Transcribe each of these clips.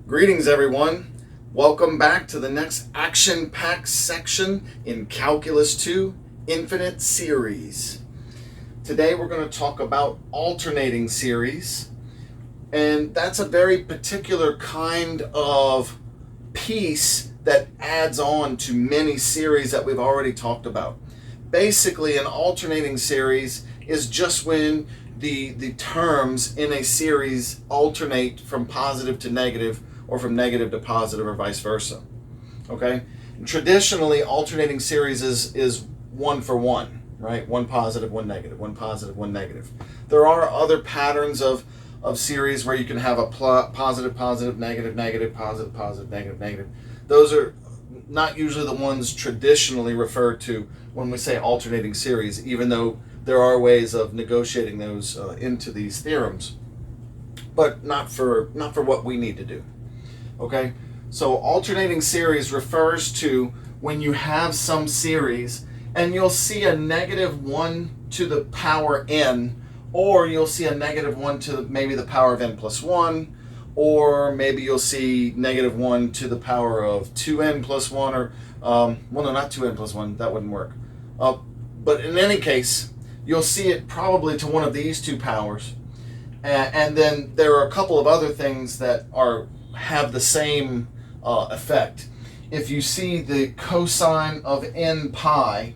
Greetings, everyone. Welcome back to the next action-packed section in Calculus 2 Infinite Series. Today we're going to talk about alternating series, and that's a very particular kind of piece that adds on to many series that we've already talked about. Basically, an alternating series is just when the terms in a series alternate from positive to negative or from negative to positive or vice versa. Okay? And traditionally, alternating series is one for one, right? One positive, one negative, one positive, one negative. There are other patterns of series where you can have a positive, positive, negative, negative, positive, positive, negative, negative. Those are not usually the ones traditionally referred to when we say alternating series, even though there are ways of negotiating those into these theorems, but not for what we need to do. Okay, so alternating series refers to when you have some series and you'll see a negative 1 to the power n, or you'll see a negative 1 to maybe the power of n plus 1, or maybe you'll see negative 1 to the power of 2n plus 1, or, well, no, not 2n plus 1, that wouldn't work. But in any case, you'll see it probably to one of these two powers. And then there are a couple of other things that have the same effect. If you see the cosine of n pi,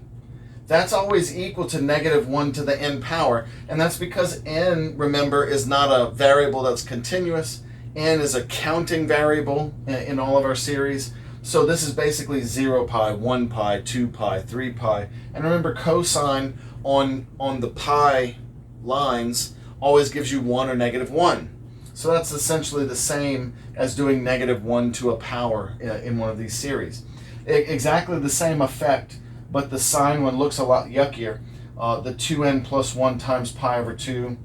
that's always equal to negative 1 to the n power. And that's because n, remember, is not a variable that's continuous. N is a counting variable in all of our series. So this is basically 0 pi, 1 pi, 2 pi, 3 pi. And remember, cosine on the pi lines always gives you 1 or negative 1. So that's essentially the same as doing negative 1 to a power in one of these series. Exactly the same effect, but the sine one looks a lot yuckier. The 2n plus 1 times pi over 2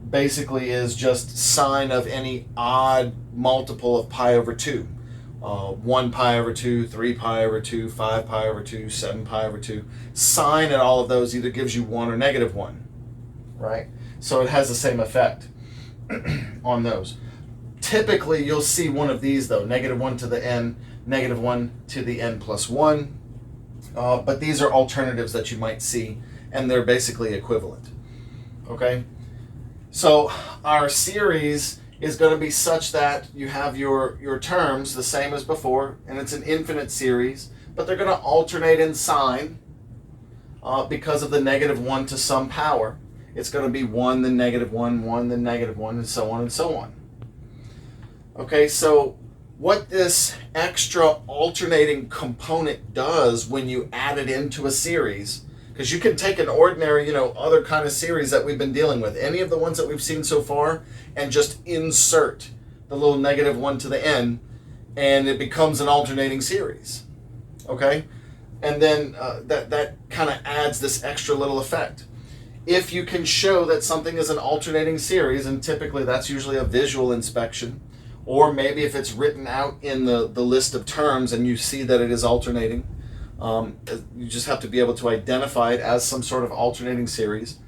basically is just sine of any odd multiple of pi over 2. 1 pi over 2, 3 pi over 2, 5 pi over 2, 7 pi over 2. Sine at all of those either gives you 1 or negative 1, right? So it has the same effect on those. Typically, you'll see one of these, though, negative 1 to the n, negative 1 to the n plus 1. But these are alternatives that you might see, and they're basically equivalent. Okay? So our series is going to be such that you have your terms the same as before, and it's an infinite series, but they're going to alternate in sign because of the negative 1 to some power. It's going to be 1, then negative 1, 1, then negative 1, and so on and so on. Okay, so what this extra alternating component does when you add it into a series, because you can take an ordinary, other kind of series that we've been dealing with, any of the ones that we've seen so far, and just insert the little negative 1 to the n, and it becomes an alternating series. Okay? And then that kind of adds this extra little effect. If you can show that something is an alternating series, and typically that's usually a visual inspection, or maybe if it's written out in the list of terms and you see that it is alternating, you just have to be able to identify it as some sort of alternating series.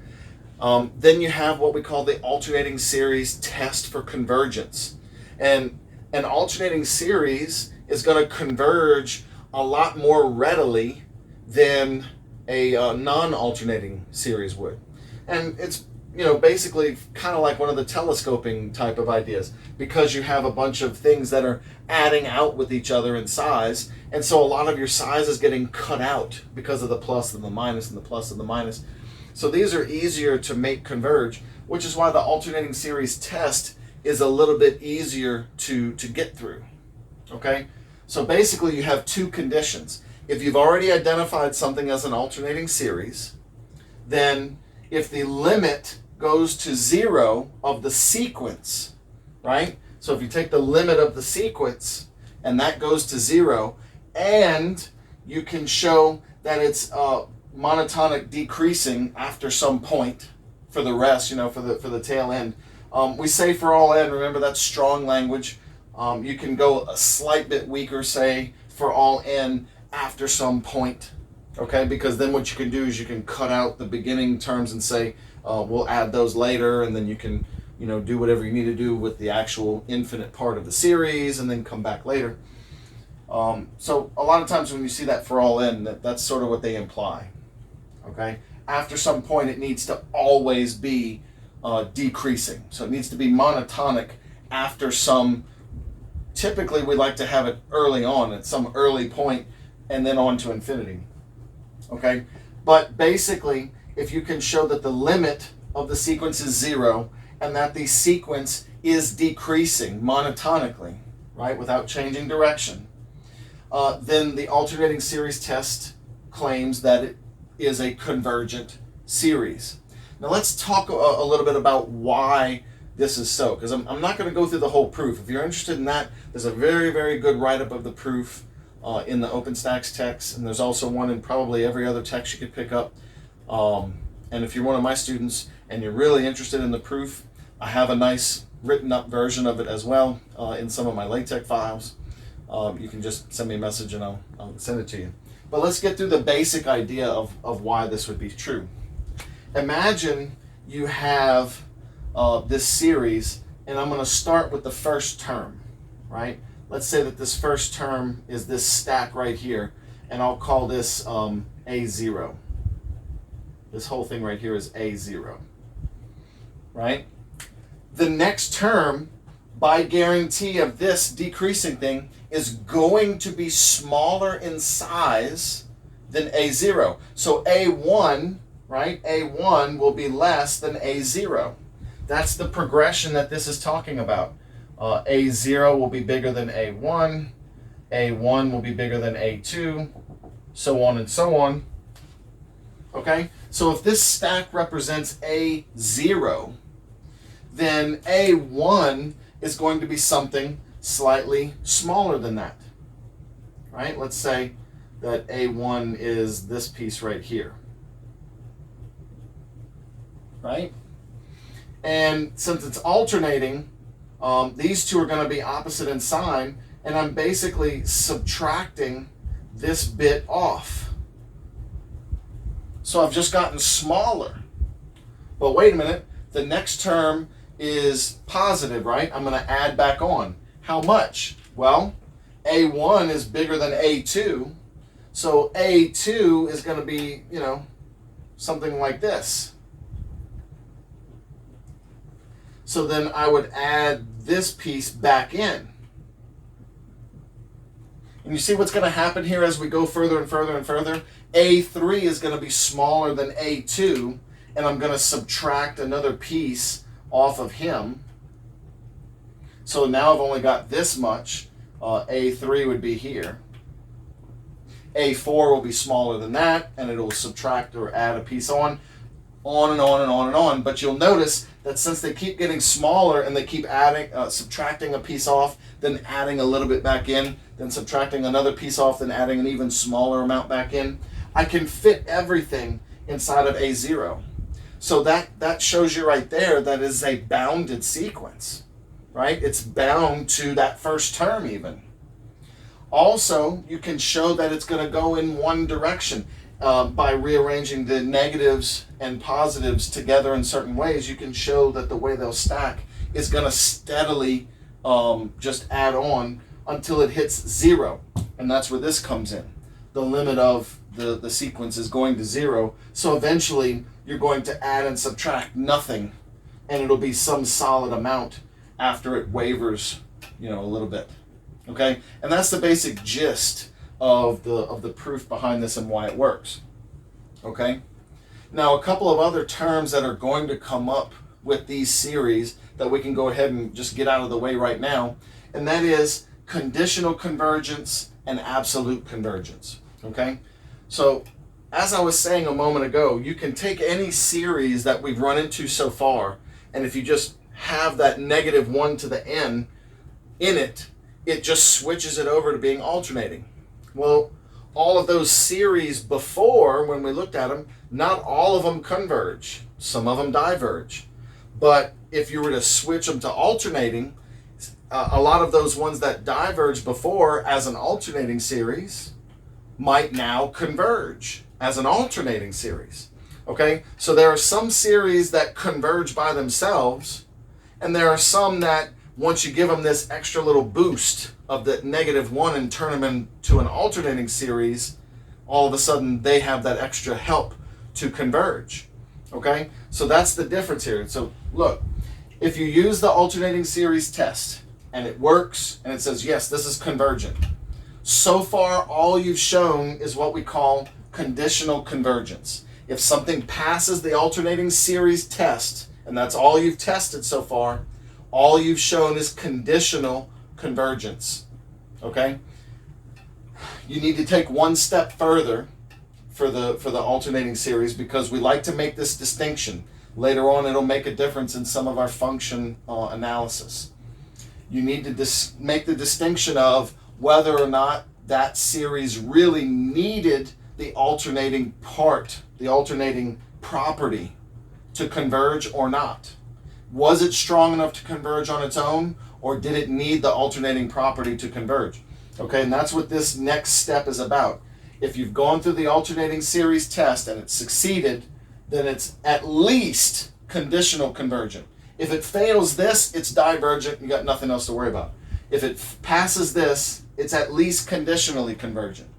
Then you have what we call the alternating series test for convergence. And an alternating series is going to converge a lot more readily than a non-alternating series would. And it's basically kind of like one of the telescoping type of ideas, because you have a bunch of things that are adding out with each other in size, and so a lot of your size is getting cut out because of the plus and the minus and the plus and the minus. So these are easier to make converge, which is why the alternating series test is a little bit easier to get through. Okay? So basically you have two conditions. If you've already identified something as an alternating series, then if the limit goes to 0 of the sequence, right? So if you take the limit of the sequence and that goes to 0, and you can show that it's monotonic decreasing after some point for the rest, for the tail end. We say for all n, remember that's strong language. You can go a slight bit weaker, say for all n after some point, okay? Because then what you can do is you can cut out the beginning terms and say we'll add those later, and then you can do whatever you need to do with the actual infinite part of the series and then come back later. So a lot of times when you see that for all n, that's sort of what they imply. Okay? After some point, it needs to always be decreasing. So it needs to be monotonic after some, typically we like to have it early on at some early point and then on to infinity. Okay? But basically, if you can show that the limit of the sequence is 0 and that the sequence is decreasing monotonically, right, without changing direction, then the alternating series test claims that it is a convergent series. Now let's talk a little bit about why this is so, because I'm not going to go through the whole proof. If you're interested in that, there's a very, very good write-up of the proof in the OpenStax text, and there's also one in probably every other text you could pick up. And if you're one of my students and you're really interested in the proof, I have a nice written up version of it as well in some of my LaTeX files. You can just send me a message and I'll send it to you. But let's get through the basic idea of why this would be true. Imagine you have this series, and I'm going to start with the first term, right? Let's say that this first term is this stack right here, and I'll call this A0. This whole thing right here is A0, right? The next term, by guarantee of this decreasing thing, is going to be smaller in size than A0. So A1, right? A1 will be less than A0. That's the progression that this is talking about. A0 will be bigger than A1. A1 will be bigger than A2, so on and so on. Okay? So if this stack represents A0, then A1 is going to be something slightly smaller than that. Right? Let's say that A1 is this piece right here. Right? And since it's alternating, these two are going to be opposite in sign, and I'm basically subtracting this bit off. So I've just gotten smaller. But wait a minute, the next term is positive, right? I'm going to add back on. How much? Well, A1 is bigger than A2, so A2 is going to be, something like this. So then I would add this piece back in. And you see what's going to happen here as we go further and further and further? A3 is going to be smaller than A2, and I'm going to subtract another piece off of him. So now I've only got this much. A3 would be here. A4 will be smaller than that, and it'll subtract or add a piece on and on and on and on. But you'll notice that since they keep getting smaller and they keep adding, subtracting a piece off, then adding a little bit back in, then subtracting another piece off, then adding an even smaller amount back in, I can fit everything inside of A0. So that shows you right there that is a bounded sequence, right? It's bound to that first term even. Also, you can show that it's going to go in one direction. By rearranging the negatives and positives together in certain ways, you can show that the way they'll stack is going to steadily just add on until it hits 0. And that's where this comes in. The limit of the sequence is going to 0. So eventually you're going to add and subtract nothing, and it'll be some solid amount after it wavers, a little bit. Okay? And that's the basic gist of the proof behind this and why it works. Okay? Now, a couple of other terms that are going to come up with these series that we can go ahead and just get out of the way right now, and that is conditional convergence and absolute convergence. Okay? So, as I was saying a moment ago, you can take any series that we've run into so far, and if you just have that -1 to the n in it, it just switches it over to being alternating. Well, all of those series before, when we looked at them, not all of them converge. Some of them diverge. But if you were to switch them to alternating, a lot of those ones that diverged before as an alternating series might now converge as an alternating series. Okay? So there are some series that converge by themselves, And there are some that once you give them this extra little boost of the -1 and turn them into an alternating series, all of a sudden they have that extra help to converge. Okay, so that's the difference here. So look, if you use the alternating series test and it works and it says, yes, this is convergent, so far all you've shown is what we call conditional convergence. If something passes the alternating series test, and that's all you've tested so far, all you've shown is conditional convergence. Okay? You need to take one step further for the alternating series, because we like to make this distinction. Later on, it'll make a difference in some of our function analysis. You need to make the distinction of whether or not that series really needed the alternating part, the alternating property to converge or not. Was it strong enough to converge on its own, or did it need the alternating property to converge? Okay, and that's what this next step is about. If you've gone through the alternating series test and it's succeeded, then it's at least conditional convergent. If it fails this, it's divergent, you got nothing else to worry about. If it passes this, it's at least conditionally convergent.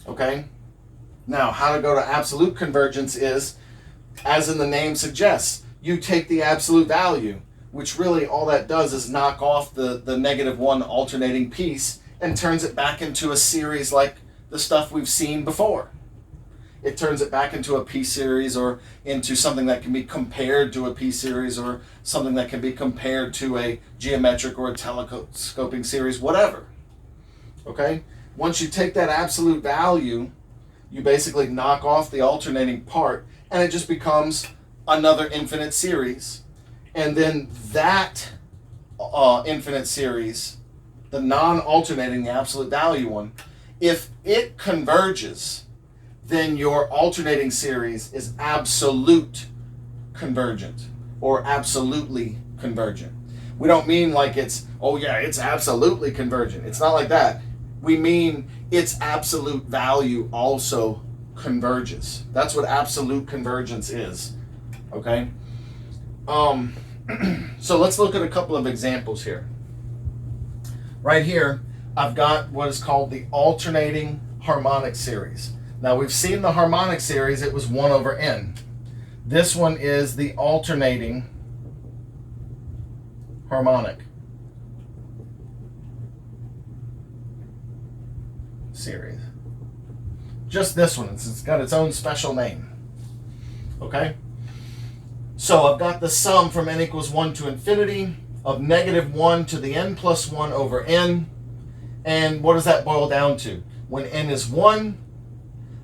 Okay? Now, how to go to absolute convergence is, as in the name suggests, you take the absolute value, which really all that does is knock off the -1 alternating piece and turns it back into a series like the stuff we've seen before. It turns it back into a p-series, or into something that can be compared to a p-series, or something that can be compared to a geometric or a telescoping series, whatever. Okay? Once you take that absolute value, you basically knock off the alternating part, and it just becomes another infinite series. And then that infinite series, the non-alternating, the absolute value one, if it converges, then your alternating series is absolute convergent, or absolutely convergent. We don't mean like it's, oh yeah, it's absolutely convergent. It's not like that. We mean its absolute value also converges. That's what absolute convergence is. Okay? So let's look at a couple of examples here. Right here, I've got what is called the alternating harmonic series. Now, we've seen the harmonic series, it was 1 over n. This one is the alternating harmonic series. Just this one, it's got its own special name. Okay? So I've got the sum from n equals 1 to infinity of -1 to the n plus 1 over n. And what does that boil down to? When n is 1,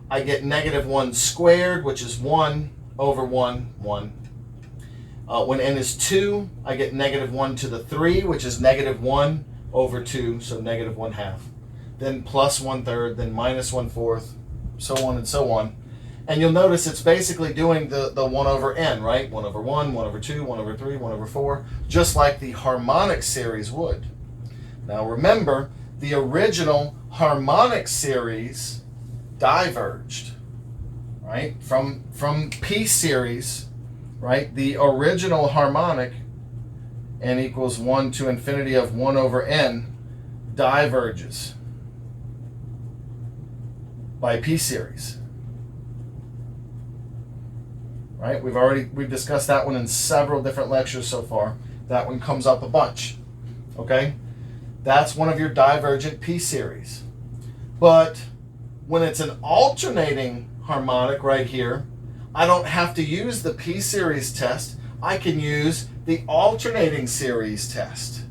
I get -1 squared, which is 1 over 1, 1. When n is 2, I get -1 to the 3, which is -1 over 2, so -1/2. Then plus 1/3, then minus 1/4, so on and so on. And you'll notice it's basically doing the 1 over n, right? 1 over 1, 1 over 2, 1 over 3, 1 over 4, just like the harmonic series would. Now remember, the original harmonic series diverged, right? From P series, right? The original harmonic, n equals 1 to infinity of 1 over n, diverges by P series. Right? We've discussed that one in several different lectures so far. That one comes up a bunch. Okay? That's one of your divergent P series. But when it's an alternating harmonic right here, I don't have to use the P series test. I can use the alternating series test,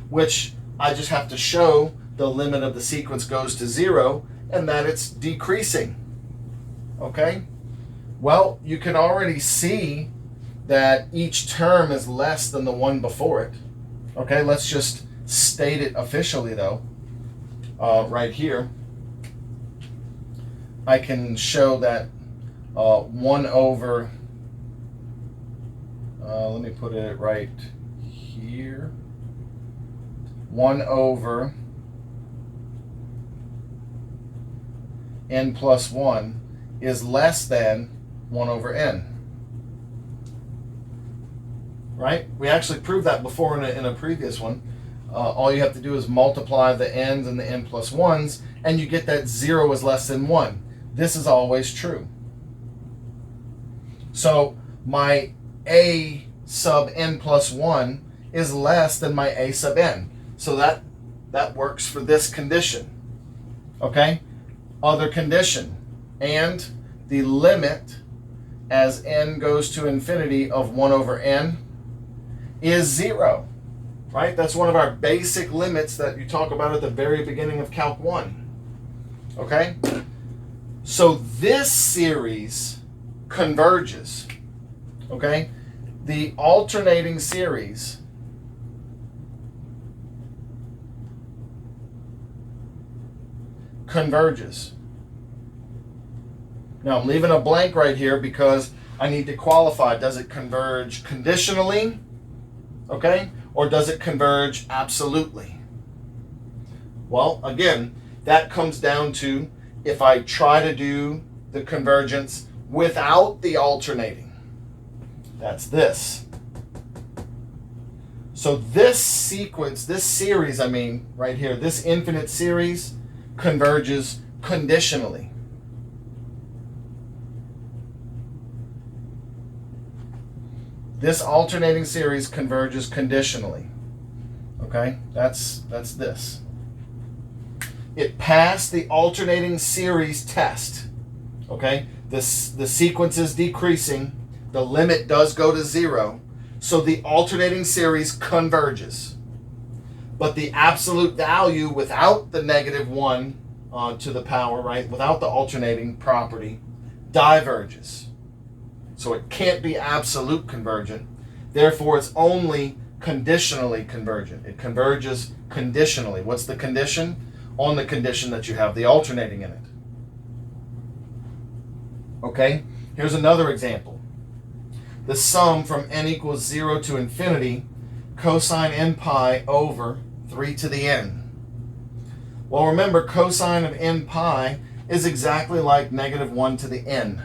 which I just have to show the limit of the sequence goes to 0 and that it's decreasing. Okay? Well, you can already see that each term is less than the one before it. Okay, let's just state it officially though. Right here, I can show that 1 over, let me put it right here, 1 over n plus 1 is less than 1 over n. right? We actually proved that before in a previous one. All you have to do is multiply the n's and the n plus 1's, and you get that 0 is less than 1. This is always true. So my a sub n plus 1 is less than my a sub n. So that works for this condition. Okay? Other condition. And the limit as n goes to infinity of 1 over n is 0. Right? That's one of our basic limits that you talk about at the very beginning of Calc 1. Okay? So this series converges. Okay? The alternating series converges. Now I'm leaving a blank right here because I need to qualify. Does it converge conditionally? Okay? Or does it converge absolutely? Well, again, that comes down to if I try to do the convergence without the alternating. That's this. So this sequence, this series, right here, this infinite series converges conditionally. This alternating series converges conditionally. Okay, that's this. It passed the alternating series test. Okay, the sequence is decreasing. The limit does go to 0. So the alternating series converges. But the absolute value without the negative 1 to the power, right, without the alternating property, diverges. So it can't be absolute convergent. Therefore, it's only conditionally convergent. It converges conditionally. What's the condition? On the condition that you have the alternating in it. Okay, here's another example. The sum from n equals 0 to infinity, cosine n pi over 3 to the n. Well, remember, cosine of n pi is exactly like negative 1 to the n.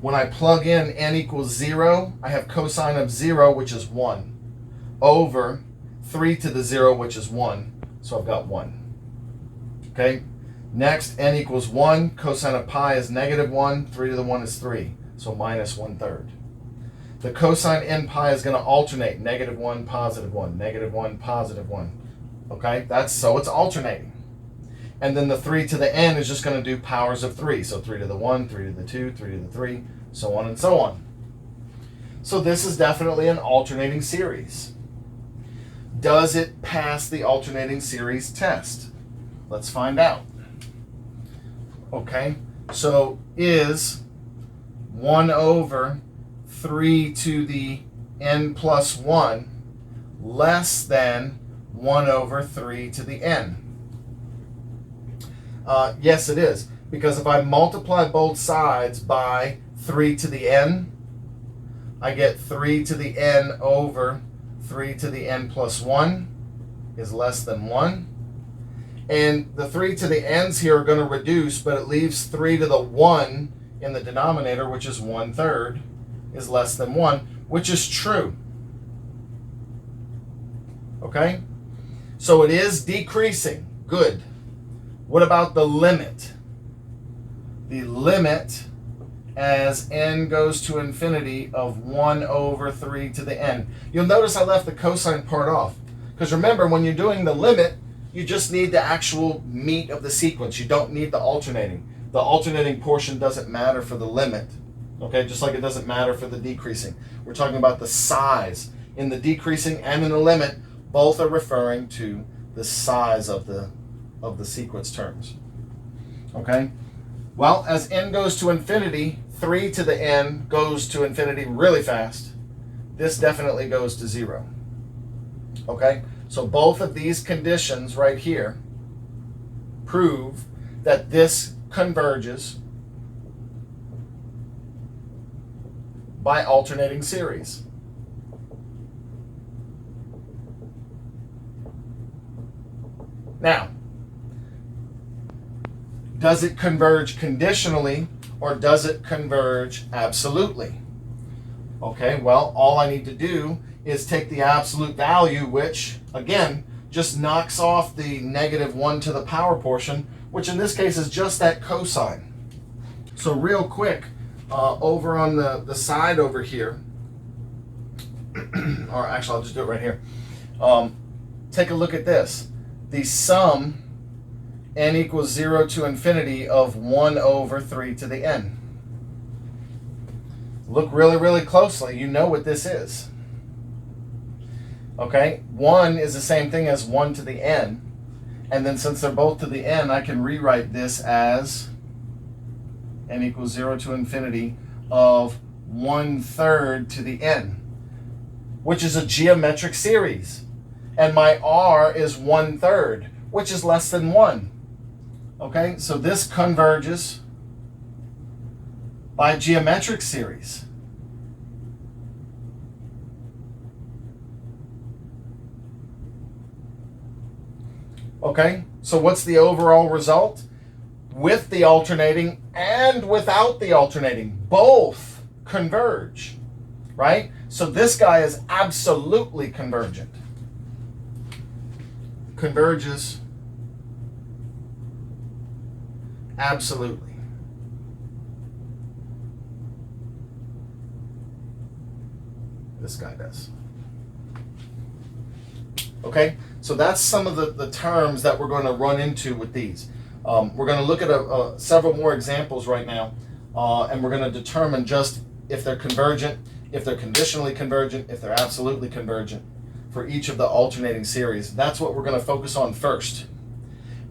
When I plug in n equals 0, I have cosine of 0, which is 1, over 3 to the 0, which is 1. So I've got 1. Okay? Next, n equals 1. Cosine of pi is negative 1. 3 to the 1 is 3. So minus 1/3. The cosine n pi is going to alternate. Negative 1, positive 1. Negative 1, positive 1. Okay? So it's alternating. And then the 3 to the n is just going to do powers of 3. So 3 to the 1, 3 to the 2, 3 to the 3, so on and so on. So this is definitely an alternating series. Does it pass the alternating series test? Let's find out. Okay, so is 1 over 3 to the n plus 1 less than 1 over 3 to the n? Yes, it is. Because if I multiply both sides by 3 to the n, I get 3 to the n over 3 to the n plus 1 is less than 1. And the 3 to the n's here are going to reduce, but it leaves 3 to the 1 in the denominator, which is 1/3, is less than 1, which is true. Okay? So it is decreasing. Good. What about the limit? The limit as n goes to infinity of 1 over 3 to the n. You'll notice I left the cosine part off. Because remember, when you're doing the limit, you just need the actual meat of the sequence. You don't need the alternating. The alternating portion doesn't matter for the limit. Okay, just like it doesn't matter for the decreasing. We're talking about the size. In the decreasing and in the limit, both are referring to the size of the sequence terms. Okay? Well, as n goes to infinity, 3 to the n goes to infinity really fast. This definitely goes to 0. Okay? So both of these conditions right here prove that this converges by alternating series. Now, does it converge conditionally or does it converge absolutely? Okay, well, all I need to do is take the absolute value, which, again, just knocks off the -1 to the power portion, which in this case is just that cosine. So real quick, over on the side over here, or actually I'll just do it right here. Take a look at this. The sum n equals 0 to infinity of 1 over 3 to the n. Look really, really closely. You know what this is. Okay, 1 is the same thing as 1 to the n. And then since they're both to the n, I can rewrite this as n equals 0 to infinity of 1/3 to the n, which is a geometric series. And my r is 1/3, which is less than 1. Okay, so this converges by geometric series. Okay, so what's the overall result? With the alternating and without the alternating, both converge, right? So this guy is absolutely convergent. Converges absolutely. This guy does. Okay, so that's some of the terms that we're going to run into with these. We're going to look at several more examples right now, and we're going to determine just if they're convergent, if they're conditionally convergent, if they're absolutely convergent for each of the alternating series. That's what we're going to focus on first.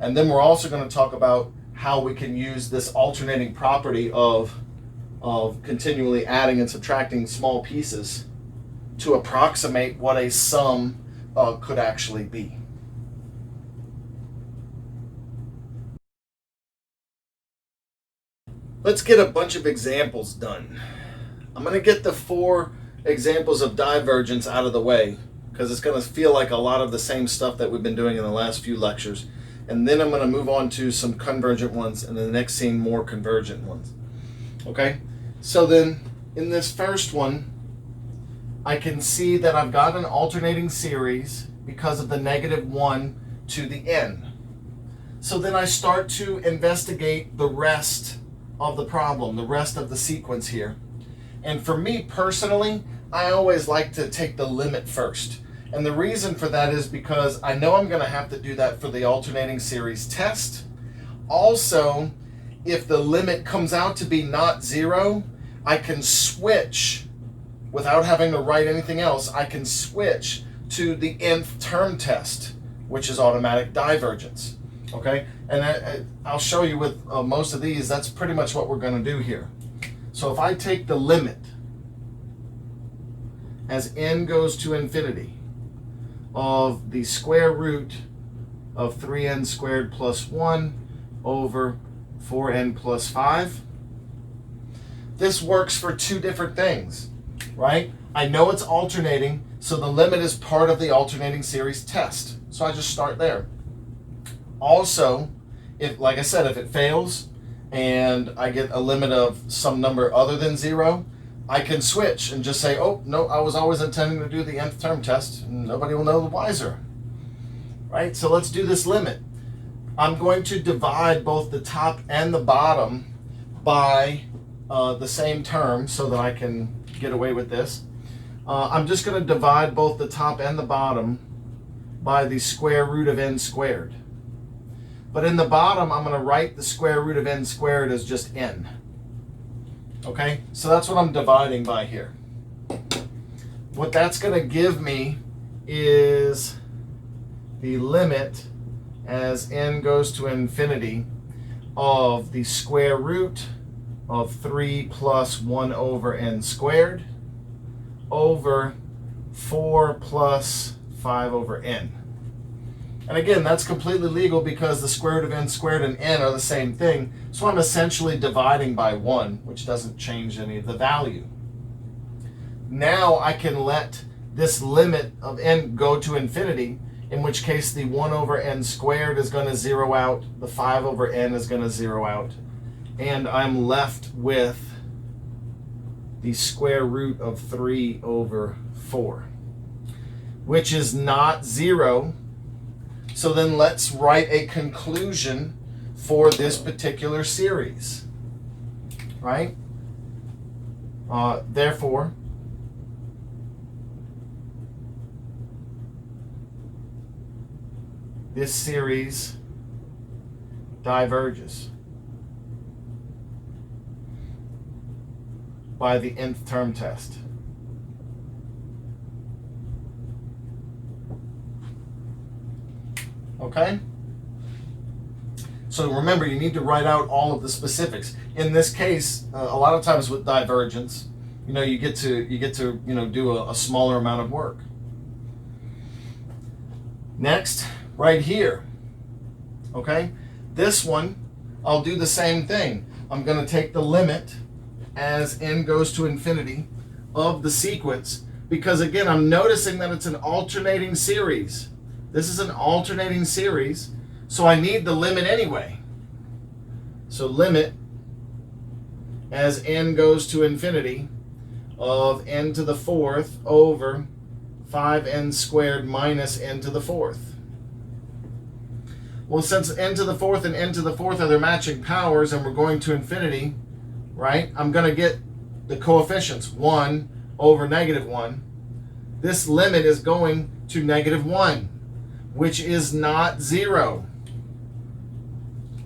And then we're also going to talk about how we can use this alternating property of continually adding and subtracting small pieces to approximate what a sum could actually be. Let's get a bunch of examples done. I'm going to get the 4 examples of divergence out of the way because it's going to feel like a lot of the same stuff that we've been doing in the last few lectures. And then I'm going to move on to some convergent ones, and in the next scene, more convergent ones. Okay? So then, in this first one, I can see that I've got an alternating series because of the -1 to the n. So then I start to investigate the rest of the problem, the rest of the sequence here. And for me personally, I always like to take the limit first. And the reason for that is because I know I'm going to have to do that for the alternating series test. Also, if the limit comes out to be not 0, I can switch without having to write anything else. I can switch to the nth term test, which is automatic divergence. Okay, and I'll show you with most of these, that's pretty much what we're going to do here. So if I take the limit as n goes to infinity of the square root of 3n squared plus 1 over 4n plus 5, this works for 2 different things, right? I know it's alternating, so the limit is part of the alternating series test. So I just start there. Also, if, like I said, if it fails and I get a limit of some number other than 0, I can switch and just say, oh, no, I was always intending to do the nth term test, and nobody will know the wiser. Right? So let's do this limit. I'm going to divide both the top and the bottom by the same term so that I can get away with this. I'm just going to divide both the top and the bottom by the square root of n squared. But in the bottom, I'm going to write the square root of n squared as just n. Okay, so that's what I'm dividing by here. What that's going to give me is the limit as n goes to infinity of the square root of 3 plus 1 over n squared over 4 plus 5 over n. And again, that's completely legal because the square root of n squared and n are the same thing. So I'm essentially dividing by 1, which doesn't change any of the value. Now I can let this limit of n go to infinity, in which case the 1 over n squared is going to zero out, the 5 over n is going to zero out, and I'm left with the square root of 3 over 4. which is not 0. So then let's write a conclusion for this particular series, right? Therefore, this series diverges by the nth term test. Okay? So remember, you need to write out all of the specifics. In this case, a lot of times with divergence, you get to do a smaller amount of work. Next, right here, okay? This one, I'll do the same thing. I'm going to take the limit as n goes to infinity of the sequence, because again, I'm noticing that it's an alternating series. This is an alternating series, so I need the limit anyway. So limit as n goes to infinity of n to the 4th over 5n squared minus n to the 4th. Well, since n to the 4th and n to the 4th are their matching powers and we're going to infinity, right, I'm going to get the coefficients, 1 over negative 1. This limit is going to negative 1, which is not 0,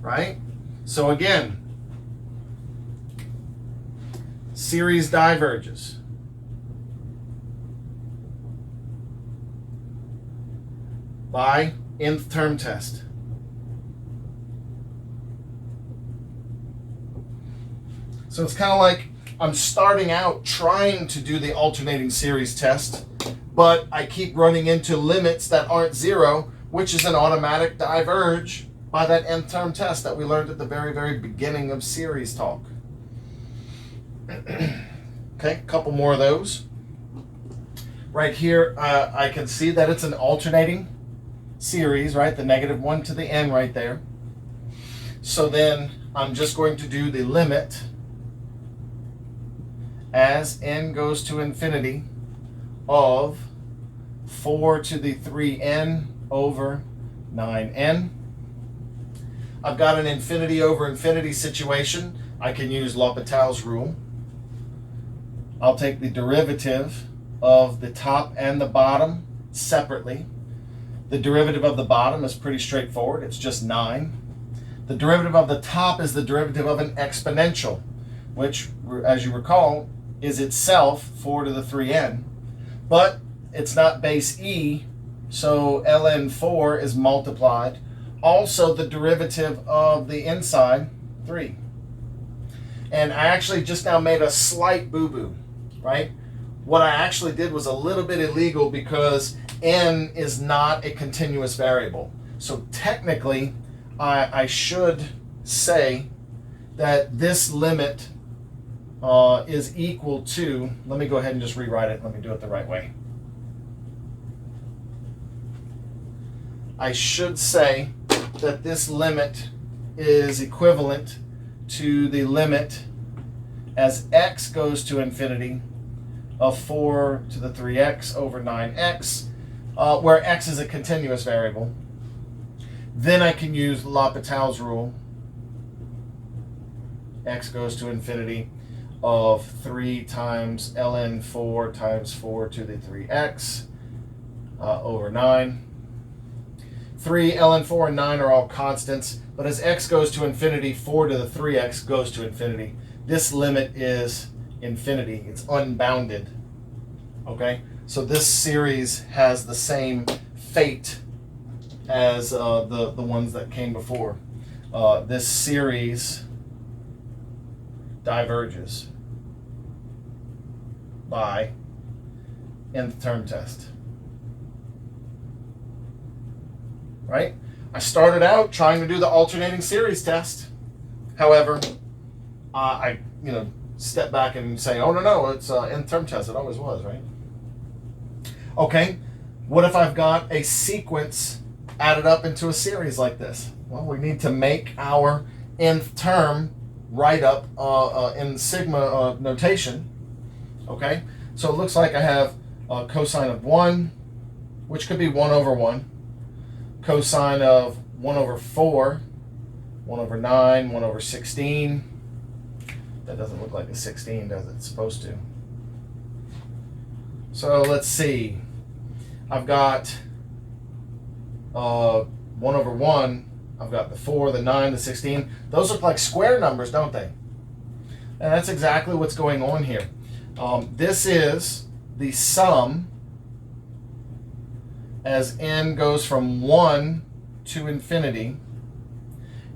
right? So again, series diverges by nth term test. So it's kind of like I'm starting out trying to do the alternating series test, but I keep running into limits that aren't 0, which is an automatic diverge by that nth term test that we learned at the very, very beginning of series talk. Okay, a couple more of those. Right here, I can see that it's an alternating series, right? The negative 1 to the n right there. So then I'm just going to do the limit as n goes to infinity of 4 to the 3n over 9n. I've got an infinity over infinity situation. I can use L'Hopital's rule. I'll take the derivative of the top and the bottom separately. The derivative of the bottom is pretty straightforward. It's just 9. The derivative of the top is the derivative of an exponential, which, as you recall, is itself 4 to the 3n. But it's not base e, so ln 4 is multiplied. Also, the derivative of the inside, 3. And I actually just now made a slight boo-boo, right? What I actually did was a little bit illegal because n is not a continuous variable. So technically, I should say that this limit is equal to, let me go ahead and just rewrite it. Let me do it the right way. I should say that this limit is equivalent to the limit as x goes to infinity of 4 to the 3x over 9x, where x is a continuous variable. Then I can use L'Hopital's rule. X goes to infinity of 3 times ln 4 times 4 to the 3x over 9. 3, ln 4, and 9 are all constants, but as x goes to infinity, 4 to the 3x goes to infinity. This limit is infinity. It's unbounded. Okay? So this series has the same fate as the ones that came before. This series diverges by nth term test. Right? I started out trying to do the alternating series test. However, I step back and say, oh no, it's nth term test. It always was, right? Okay, what if I've got a sequence added up into a series like this? Well, we need to make our nth term write up in sigma notation. Okay, so it looks like I have cosine of 1 which could be 1 over 1. Cosine of 1 over 4, 1 over 9, 1 over 16. That doesn't look like a 16, does it? It's supposed to. So let's see. I've got 1 over 1. I've got the 4, the 9, the 16. Those look like square numbers, don't they? And that's exactly what's going on here. This is the sum as n goes from 1 to infinity.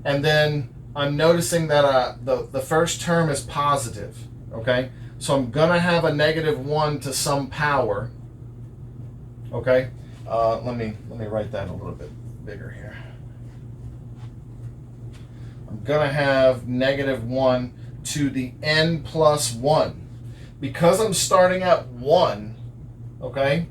And then I'm noticing that the first term is positive, okay? So I'm going to have a negative 1 to some power, okay? Let me write that a little bit bigger here. I'm going to have negative 1 to the n plus 1. Because I'm starting at 1, okay?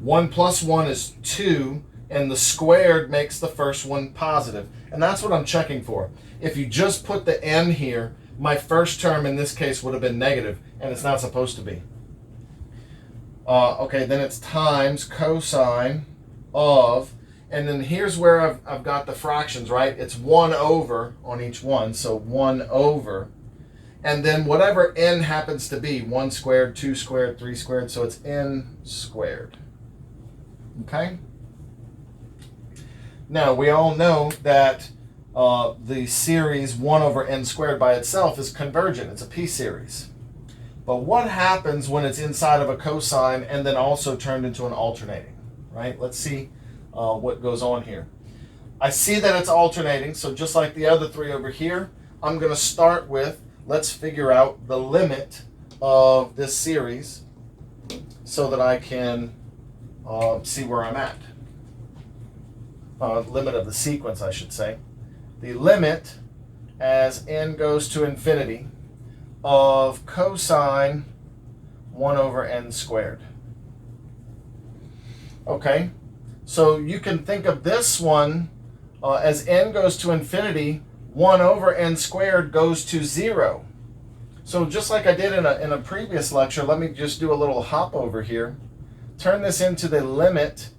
1 plus 1 is 2, and the squared makes the first one positive. And that's what I'm checking for. If you just put the n here, my first term in this case would have been negative, and it's not supposed to be. Okay, then it's times cosine of, and then here's where I've got the fractions, right? It's 1 over on each one, so 1 over. And then whatever n happens to be, 1 squared, 2 squared, 3 squared, so it's n squared. Okay? Now, we all know that the series 1 over n squared by itself is convergent. It's a p-series. But what happens when it's inside of a cosine and then also turned into an alternating? Right? Let's see what goes on here. I see that it's alternating, so just like the other three over here, I'm going to start with, let's figure out the limit of this series so that I can see where I'm at. Limit of the sequence, I should say. The limit as n goes to infinity of cosine 1 over n squared. Okay, so you can think of this one as n goes to infinity, 1 over n squared goes to 0. So just like I did in a previous lecture, let me just do a little hop over here. Turn this into the limit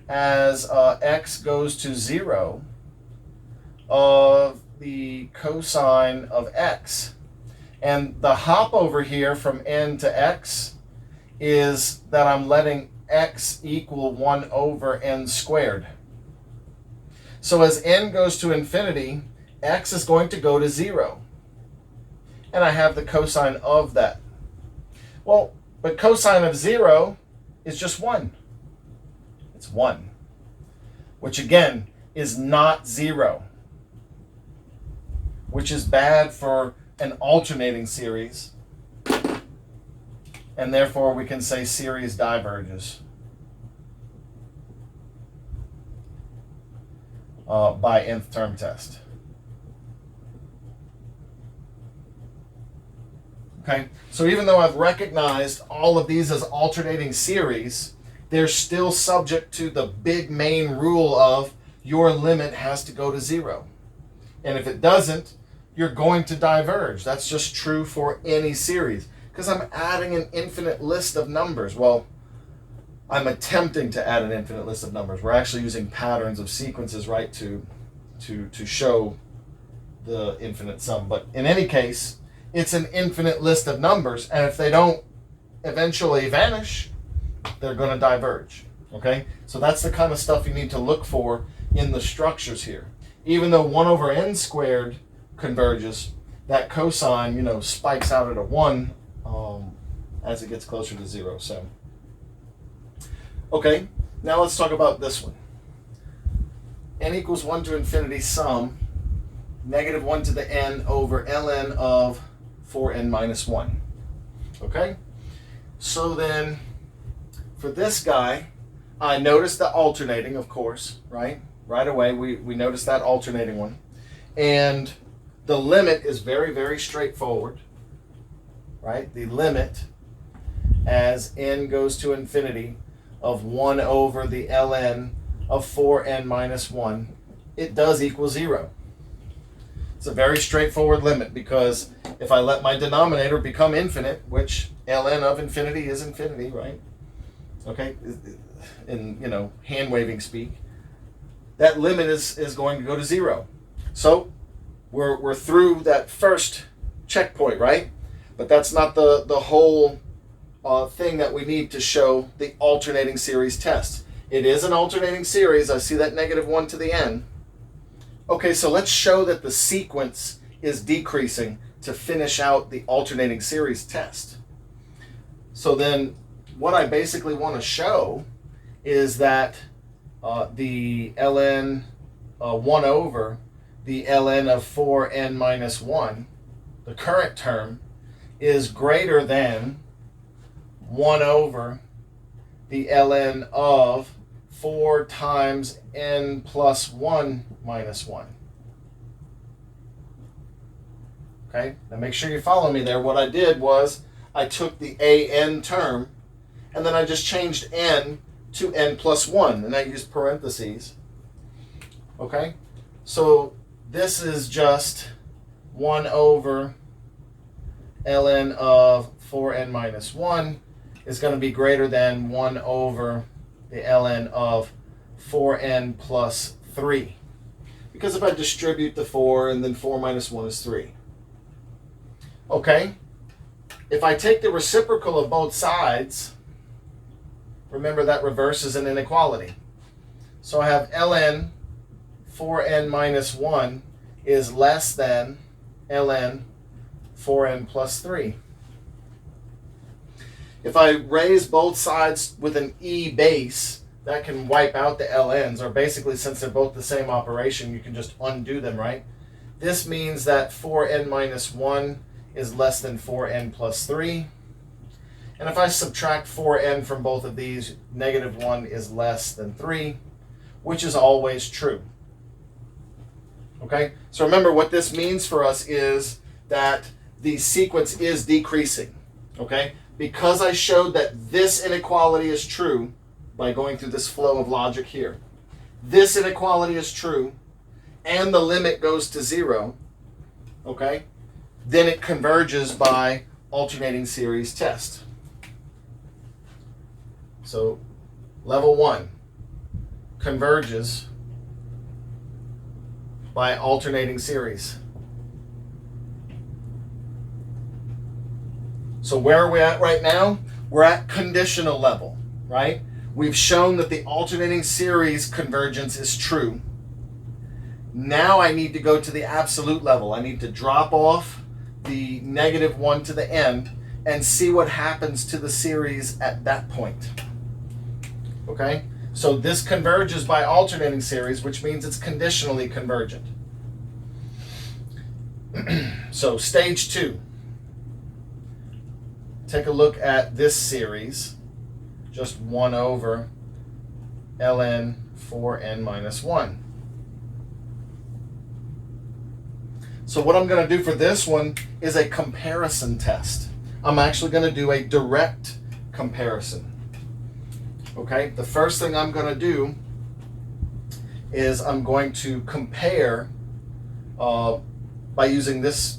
as x goes to 0 of the cosine of x. And the hop over here from n to x is that I'm letting x equal 1 over n squared. So as n goes to infinity, x is going to go to 0. And I have the cosine of that. Well, but cosine of 0 is just 1. It's 1. Which again is not 0. Which is bad for an alternating series. And therefore we can say series diverges by nth term test. Okay, so even though I've recognized all of these as alternating series, they're still subject to the big main rule of your limit has to go to 0. And if it doesn't, you're going to diverge. That's just true for any series. Because I'm adding an infinite list of numbers. Well, I'm attempting to add an infinite list of numbers. We're actually using patterns of sequences, right, to show the infinite sum. But in any case, it's an infinite list of numbers, and if they don't eventually vanish, they're going to diverge. Okay? So that's the kind of stuff you need to look for in the structures here. Even though 1 over n squared converges, that cosine, spikes out at a 1 as it gets closer to 0. So, okay, now let's talk about this one. N equals 1 to infinity sum negative 1 to the n over ln of 4n minus 1. Okay? So then, for this guy, I noticed the alternating, of course, right? Right away, we noticed that alternating one. And the limit is very, very straightforward, right? The limit as n goes to infinity of 1 over the ln of 4n minus 1, it does equal 0. It's a very straightforward limit because if I let my denominator become infinite, which ln of infinity is infinity, right? Okay, in hand waving speak, that limit is going to go to 0. So we're through that first checkpoint, right? But that's not the whole thing that we need to show the alternating series test. It is an alternating series. I see that -1 to the n. Okay, so let's show that the sequence is decreasing to finish out the alternating series test. So then what I basically want to show is that the ln 1 over the ln of 4n minus 1, the current term, is greater than 1 over the ln of 4 times n plus 1 minus 1. Okay, now make sure you follow me there. What I did was I took the an term and then I just changed n to n plus 1, and I used parentheses. Okay, so this is just 1 over ln of 4n minus 1 is going to be greater than 1 over the ln of 4n plus 3. Because if I distribute the 4 and then 4 minus 1 is 3. Okay, if I take the reciprocal of both sides, remember that reverses an inequality. So I have ln 4n minus 1 is less than ln 4n plus 3. If I raise both sides with an e base, that can wipe out the ln's, or basically since they're both the same operation, you can just undo them, right? This means that 4n minus 1 is less than 4n plus 3. And if I subtract 4n from both of these, -1 is less than 3, which is always true. Okay, so remember what this means for us is that the sequence is decreasing. Okay, because I showed that this inequality is true by going through this flow of logic here. This inequality is true, and the limit goes to 0. Okay, then it converges by alternating series test. So level 1 converges by alternating series. So where are we at right now? We're at conditional level, right? We've shown that the alternating series convergence is true. Now I need to go to the absolute level. I need to drop off the -1 to the n and see what happens to the series at that point. Okay? So this converges by alternating series, which means it's conditionally convergent. So stage 2. Take a look at this series, just 1 over ln 4n minus 1. So what I'm going to do for this one is a comparison test. I'm actually going to do a direct comparison. Okay, the first thing I'm going to do is I'm going to compare by using this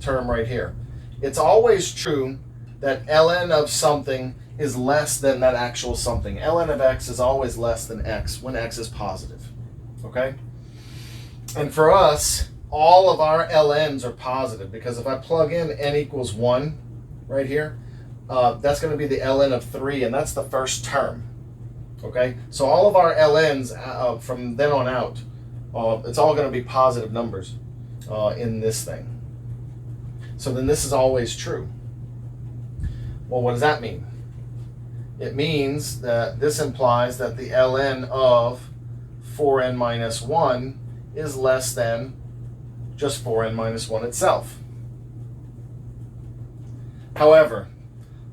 term right here. It's always true that ln of something is less than that actual something. ln of x is always less than x when x is positive. Okay? And for us, all of our ln's are positive, because if I plug in n equals 1 right here, that's going to be the ln of 3, and that's the first term. Okay? So all of our ln's from then on out, it's all going to be positive numbers in this thing. So then this is always true. Well, what does that mean? It means that this implies that the ln of 4n minus 1 is less than just 4n minus 1 itself. However,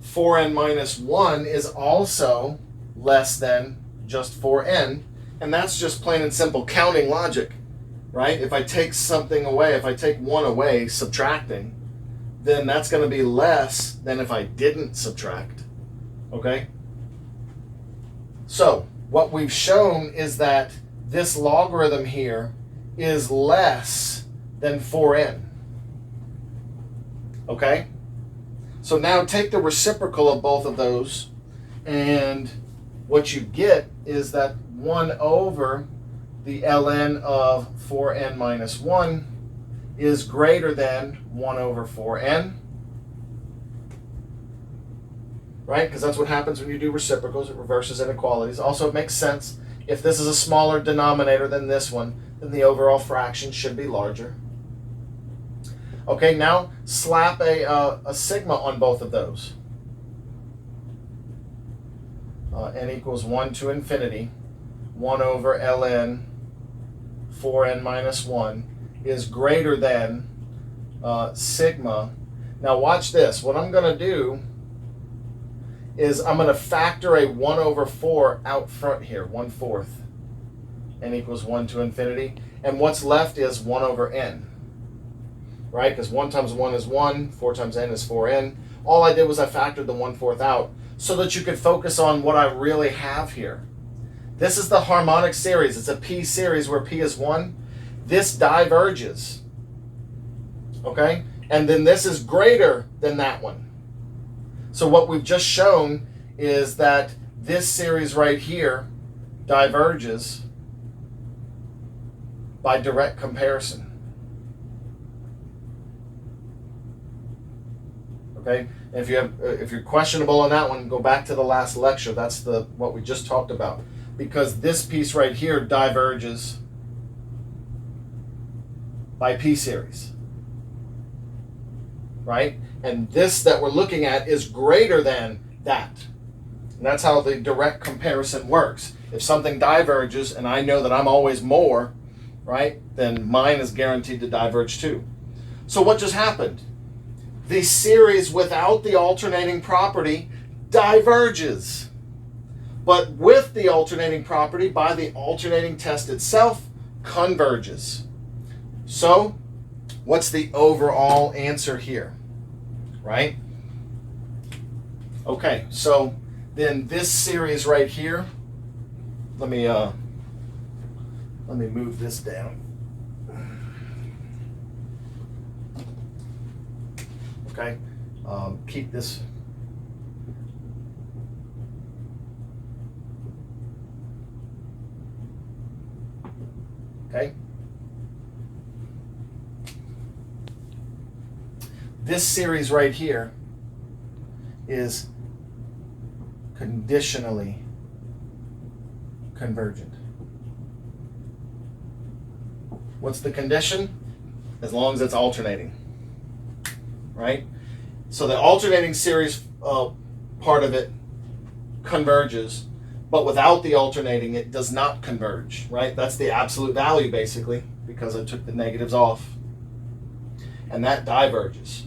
4n minus 1 is also less than just 4n, and that's just plain and simple counting logic, right? If I take something away, if I take 1 away, subtracting, then that's going to be less than if I didn't subtract. Okay? So, what we've shown is that this logarithm here is less than 4n. Okay? So now take the reciprocal of both of those and what you get is that 1 over the ln of 4n minus 1 is greater than 1 over 4n, right? Because that's what happens when you do reciprocals. It reverses inequalities. Also, it makes sense. If this is a smaller denominator than this one, then the overall fraction should be larger. Okay, now slap a sigma on both of those. N equals 1 to infinity. 1 over ln 4n minus 1 is greater than sigma. Now watch this. What I'm going to do is I'm going to factor a 1 over 4 out front here, 1/4. N equals 1 to infinity. And what's left is 1 over n. Right? Because 1 times 1 is 1, 4 times n is 4n. All I did was I factored the 1/4 out so that you could focus on what I really have here. This is the harmonic series. It's a p series where p is 1. This diverges. Okay? And then this is greater than that one. So what we've just shown is that this series right here diverges by direct comparison. Okay? And if you're questionable on that one, go back to the last lecture. That's what we just talked about. Because this piece right here diverges by p series. Right? And this that we're looking at is greater than that. And that's how the direct comparison works. If something diverges and I know that I'm always more, right, then mine is guaranteed to diverge too. So what just happened? The series without the alternating property diverges. But with the alternating property, by the alternating test itself, converges. So, what's the overall answer here? Right? Okay, so then this series right here, let me move this down. Okay, keep this. Okay. This series right here is conditionally convergent. What's the condition? As long as it's alternating. Right? So the alternating series part of it converges, but without the alternating, it does not converge, right? That's the absolute value, basically, because I took the negatives off. And that diverges.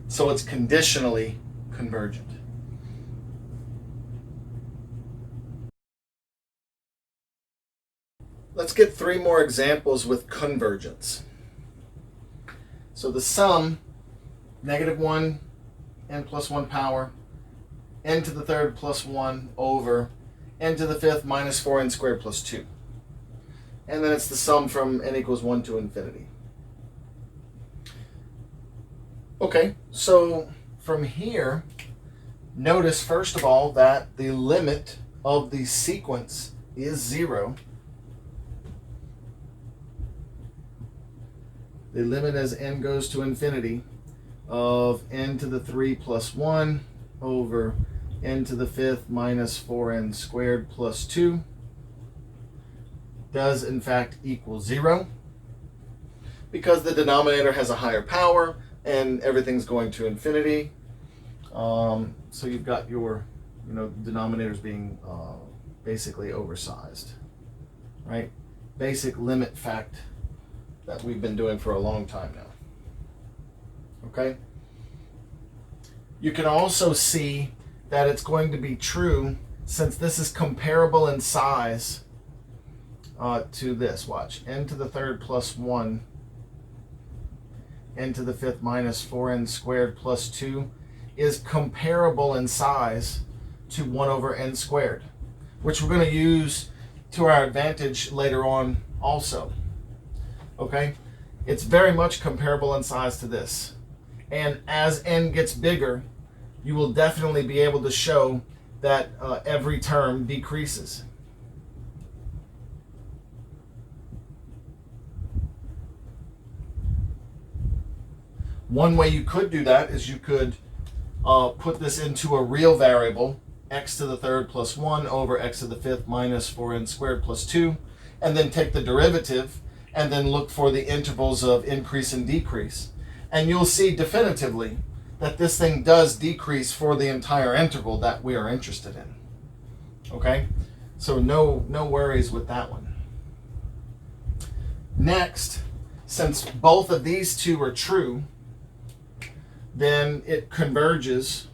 So it's conditionally convergent. Let's get 3 more examples with convergence. So the sum, -1, n plus 1 power, n to the third plus 1 over n to the fifth minus 4n squared plus 2. And then it's the sum from n equals 1 to infinity. Okay, so from here, notice first of all that the limit of the sequence is 0. The limit as n goes to infinity of n to the 3 plus 1 over n to the fifth minus 4n squared plus 2 does in fact equal 0 because the denominator has a higher power and everything's going to infinity. So you've got your denominators being basically oversized, right? Basic limit fact that we've been doing for a long time now. Okay? You can also see that it's going to be true since this is comparable in size to this. Watch. N to the third plus 1, n to the fifth minus 4n squared plus 2 is comparable in size to 1 over n squared, which we're going to use to our advantage later on also. Okay? It's very much comparable in size to this. And as n gets bigger, you will definitely be able to show that every term decreases. One way you could do that is you could put this into a real variable, x to the third plus 1 over x to the fifth minus 4n squared plus 2, and then take the derivative and then look for the intervals of increase and decrease. And you'll see definitively that this thing does decrease for the entire interval that we are interested in. Okay? So no worries with that one. Next, since both of these two are true, then it converges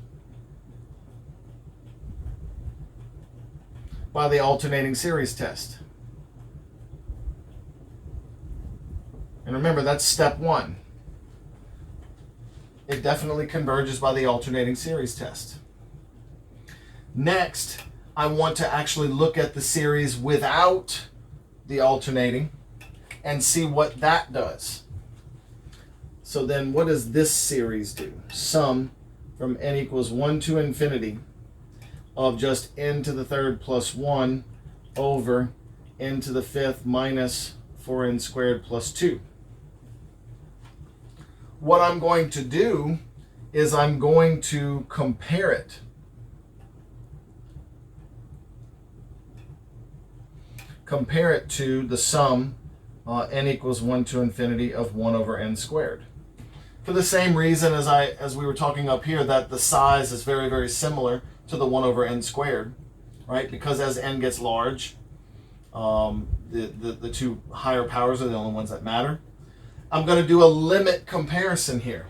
by the alternating series test. And remember, that's step one. It definitely converges by the alternating series test. Next, I want to actually look at the series without the alternating and see what that does. So then what does this series do? Sum from n equals 1 to infinity of just n to the third plus 1 over n to the fifth minus 4n squared plus 2. What I'm going to do is I'm going to compare it. Compare it to the sum n equals 1 to infinity of 1 over n squared. For the same reason as we were talking up here, that the size is very, very similar to the 1 over n squared, right? Because as n gets large, the two higher powers are the only ones that matter. I'm going to do a limit comparison here.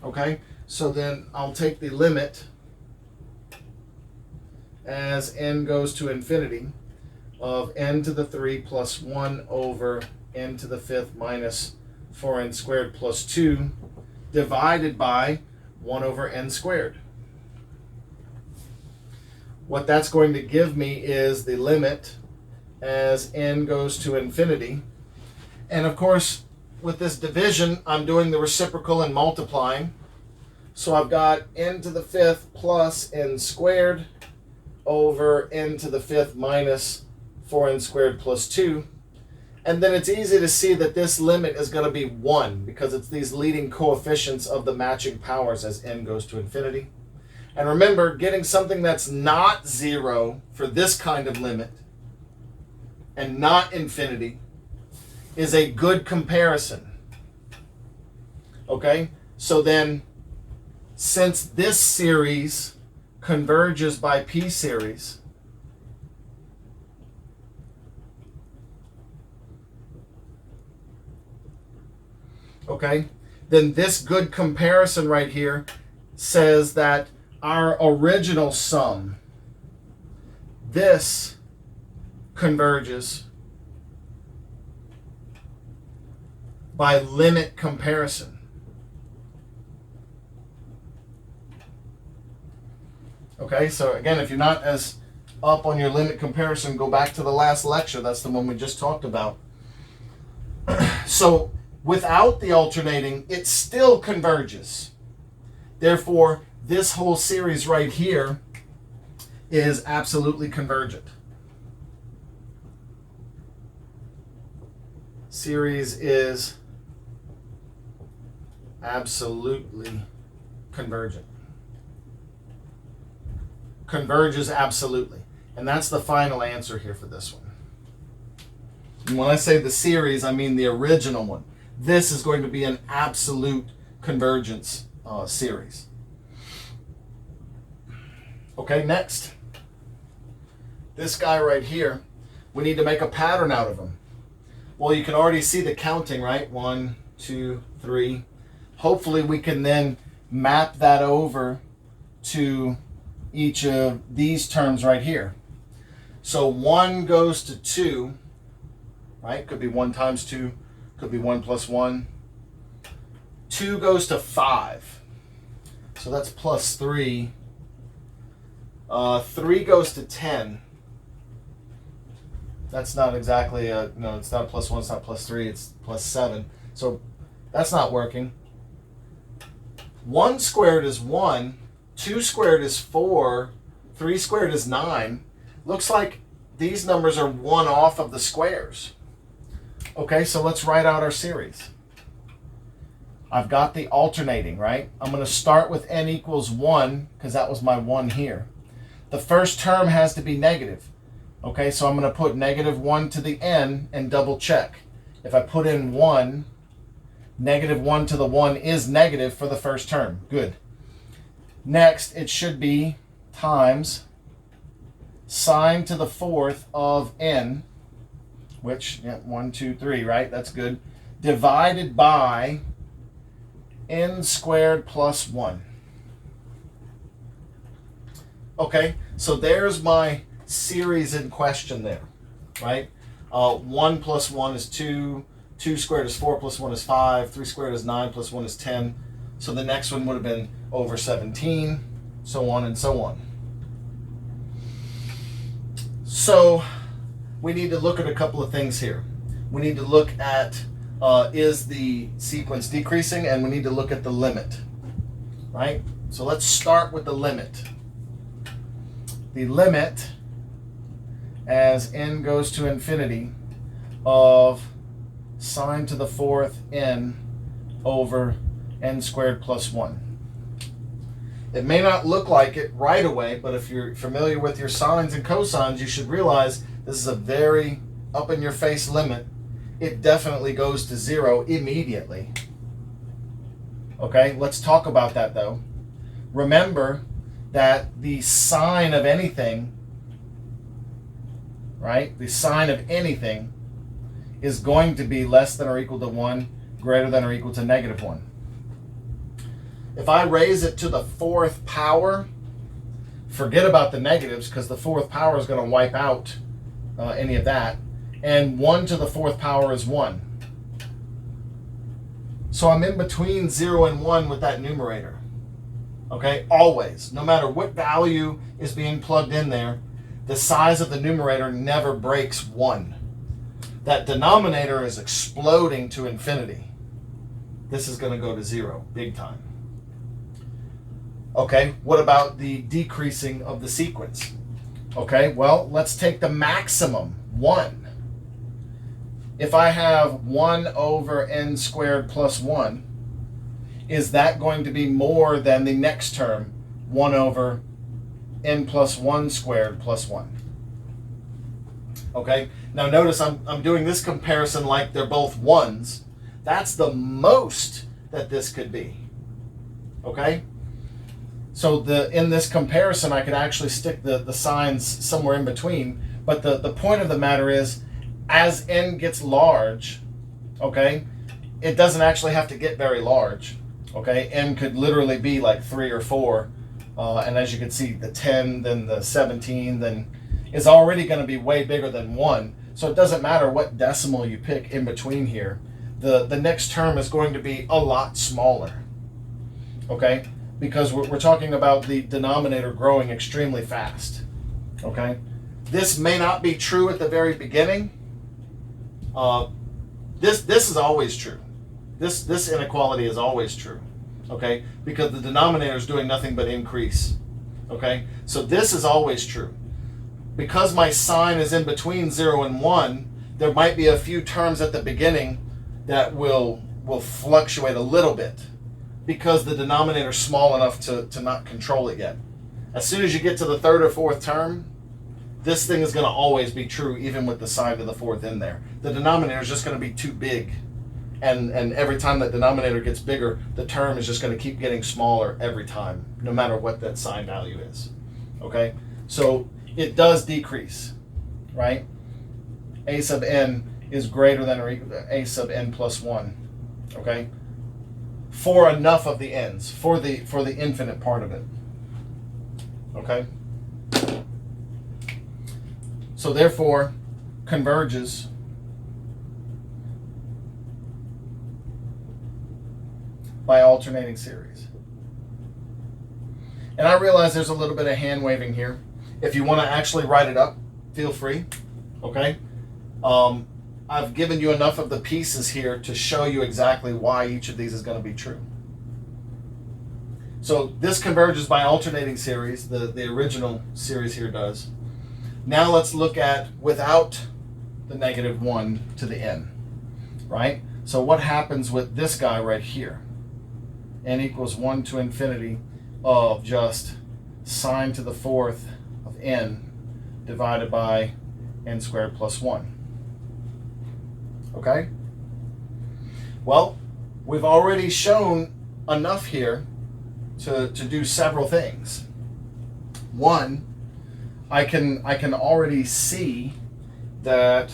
Okay, so then I'll take the limit as n goes to infinity of n to the 3 plus 1 over n to the fifth minus 4n squared plus 2 divided by 1 over n squared. What that's going to give me is the limit as n goes to infinity. And of course, with this division, I'm doing the reciprocal and multiplying. So I've got n to the fifth plus n squared over n to the fifth minus 4n squared plus 2. And then it's easy to see that this limit is going to be 1 because it's these leading coefficients of the matching powers as n goes to infinity. And remember, getting something that's not 0 for this kind of limit and not infinity is a good comparison. Okay? So then, since this series converges by p series, okay, then this good comparison right here says that our original sum, this converges by limit comparison. Okay, so again, if you're not as up on your limit comparison, go back to the last lecture. That's the one we just talked about. So without the alternating, it still converges. Therefore, this whole series right here is absolutely convergent. Series is absolutely convergent. Converges absolutely. And that's the final answer here for this one. And when I say the series, I mean the original one. This is going to be an absolute convergence series. Okay, next. This guy right here, we need to make a pattern out of him. Well, you can already see the counting, right? 1, 2, 3. Hopefully we can then map that over to each of these terms right here. So 1 goes to 2, right? Could be 1 times 2, could be 1 plus 1. 2 goes to 5. So that's plus 3. 3 goes to 10. That's not exactly no, it's not plus 1, it's not plus 3, it's plus 7. So that's not working. 1 squared is 1, 2 squared is 4, 3 squared is 9. Looks like these numbers are 1 off of the squares. Okay, so let's write out our series. I've got the alternating, right? I'm going to start with n equals 1 because that was my 1 here. The first term has to be negative. Okay, so I'm going to put -1 to the n and double check. If I put in 1, -1 to the 1 is negative for the first term. Good. Next, it should be times sine to the 4th of n, which, 1, 2, 3, right? That's good. Divided by n squared plus 1. Okay, so there's my series in question there, right? 1 plus 1 is 2, 2 squared is 4 plus 1 is 5, 3 squared is 9 plus 1 is 10. So the next one would have been over 17, so on and so on. So we need to look at a couple of things here. We need to look at is the sequence decreasing, and we need to look at the limit, right? So let's start with the limit. The limit as n goes to infinity of sine to the 4th n over n squared plus 1. It may not look like it right away, but if you're familiar with your sines and cosines, you should realize this is a very up-in-your-face limit. It definitely goes to 0 immediately. Okay, let's talk about that though. Remember that the sine of anything, right? The sine of anything is going to be less than or equal to 1, greater than or equal to -1. If I raise it to the 4th power, forget about the negatives because the 4th power is going to wipe out any of that. And 1 to the 4th power is 1. So I'm in between 0 and 1 with that numerator. Okay, always. No matter what value is being plugged in there, the size of the numerator never breaks 1. That denominator is exploding to infinity. This is going to go to 0, big time. Okay, what about the decreasing of the sequence? Okay, well, let's take the maximum, 1. If I have 1 over n squared plus 1, is that going to be more than the next term, 1 over n plus 1 squared plus 1? Okay, now notice I'm doing this comparison like they're both 1s. That's the most that this could be. Okay? So in this comparison, I could actually stick the signs somewhere in between. But the point of the matter is, as n gets large, okay, it doesn't actually have to get very large. Okay, n could literally be like 3 or 4. And as you can see, the 10, then the 17, then is already going to be way bigger than 1. So it doesn't matter what decimal you pick in between here. The next term is going to be a lot smaller. Okay? Because we're talking about the denominator growing extremely fast. Okay? This may not be true at the very beginning. This is always true. This inequality is always true. Okay? Because the denominator is doing nothing but increase. Okay? So this is always true. Because my sign is in between 0 and 1, there might be a few terms at the beginning that will fluctuate a little bit, because the denominator is small enough to not control it yet. As soon as you get to the 3rd or 4th term, this thing is going to always be true, even with the sine to the 4th in there. The denominator is just going to be too big. And every time that denominator gets bigger, the term is just going to keep getting smaller every time, no matter what that sign value is. Okay? So it does decrease, right? A sub n is greater than or equal to a sub n plus 1. Okay? For enough of the n's, for the infinite part of it. Okay? So therefore, converges by alternating series. And I realize there's a little bit of hand waving here. If you want to actually write it up, feel free. Okay? I've given you enough of the pieces here to show you exactly why each of these is going to be true. So this converges by alternating series, the original series here does. Now let's look at without the negative 1 to the n, right? So what happens with this guy right here? N equals 1 to infinity of just sine to the fourth of n divided by n squared plus 1. Okay? Well, we've already shown enough here to do several things. One, I can already see that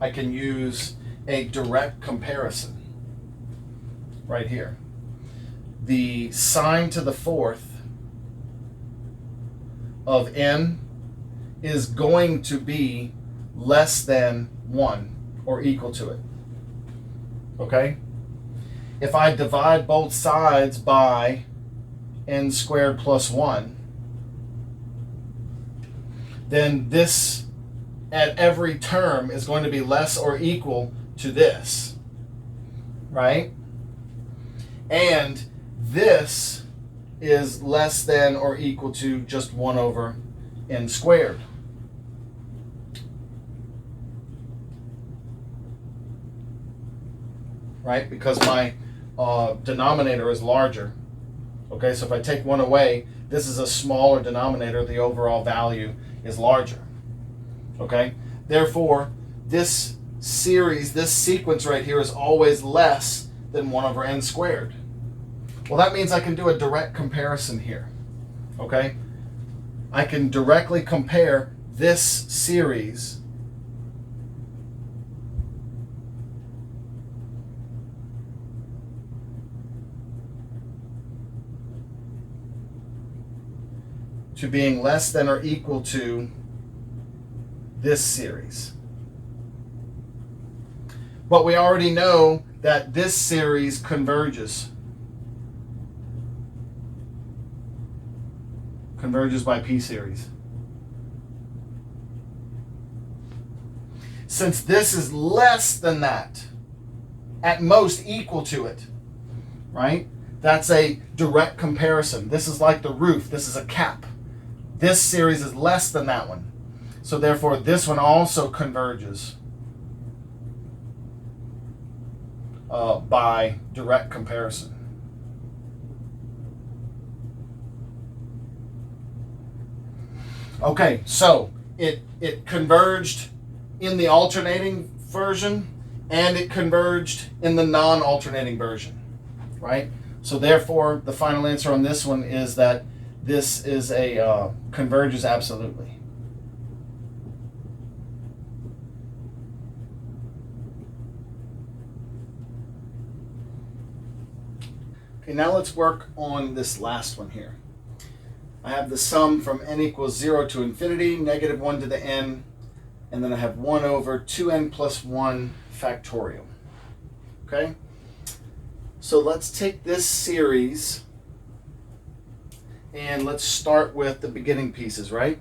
I can use a direct comparison right here. The sine to the fourth of n is going to be less than 1 or equal to it. Okay? If I divide both sides by n squared plus 1, then this at every term is going to be less or equal to this, right? And this is less than or equal to just 1 over n squared. Right? Because my denominator is larger. Okay, so if I take 1 away, this is a smaller denominator, the overall value is larger. Okay, therefore, this series, this sequence right here is always less than 1 over n squared. Well, that means I can do a direct comparison here. Okay, I can directly compare this series to being less than or equal to this series. But we already know that this series converges by p series. Since this is less than that, at most equal to it, right? That's a direct comparison. This is like the roof. This is a cap. This series is less than that one. So therefore, this one also converges by direct comparison. Okay, so it converged in the alternating version and it converged in the non-alternating version, right? So therefore, the final answer on this one is that this is a converges absolutely. Okay, now let's work on this last one here. I have the sum from n equals 0 to infinity, negative 1 to the n, and then I have 1 over 2n plus 1 factorial. Okay? So let's take this series and let's start with the beginning pieces, right?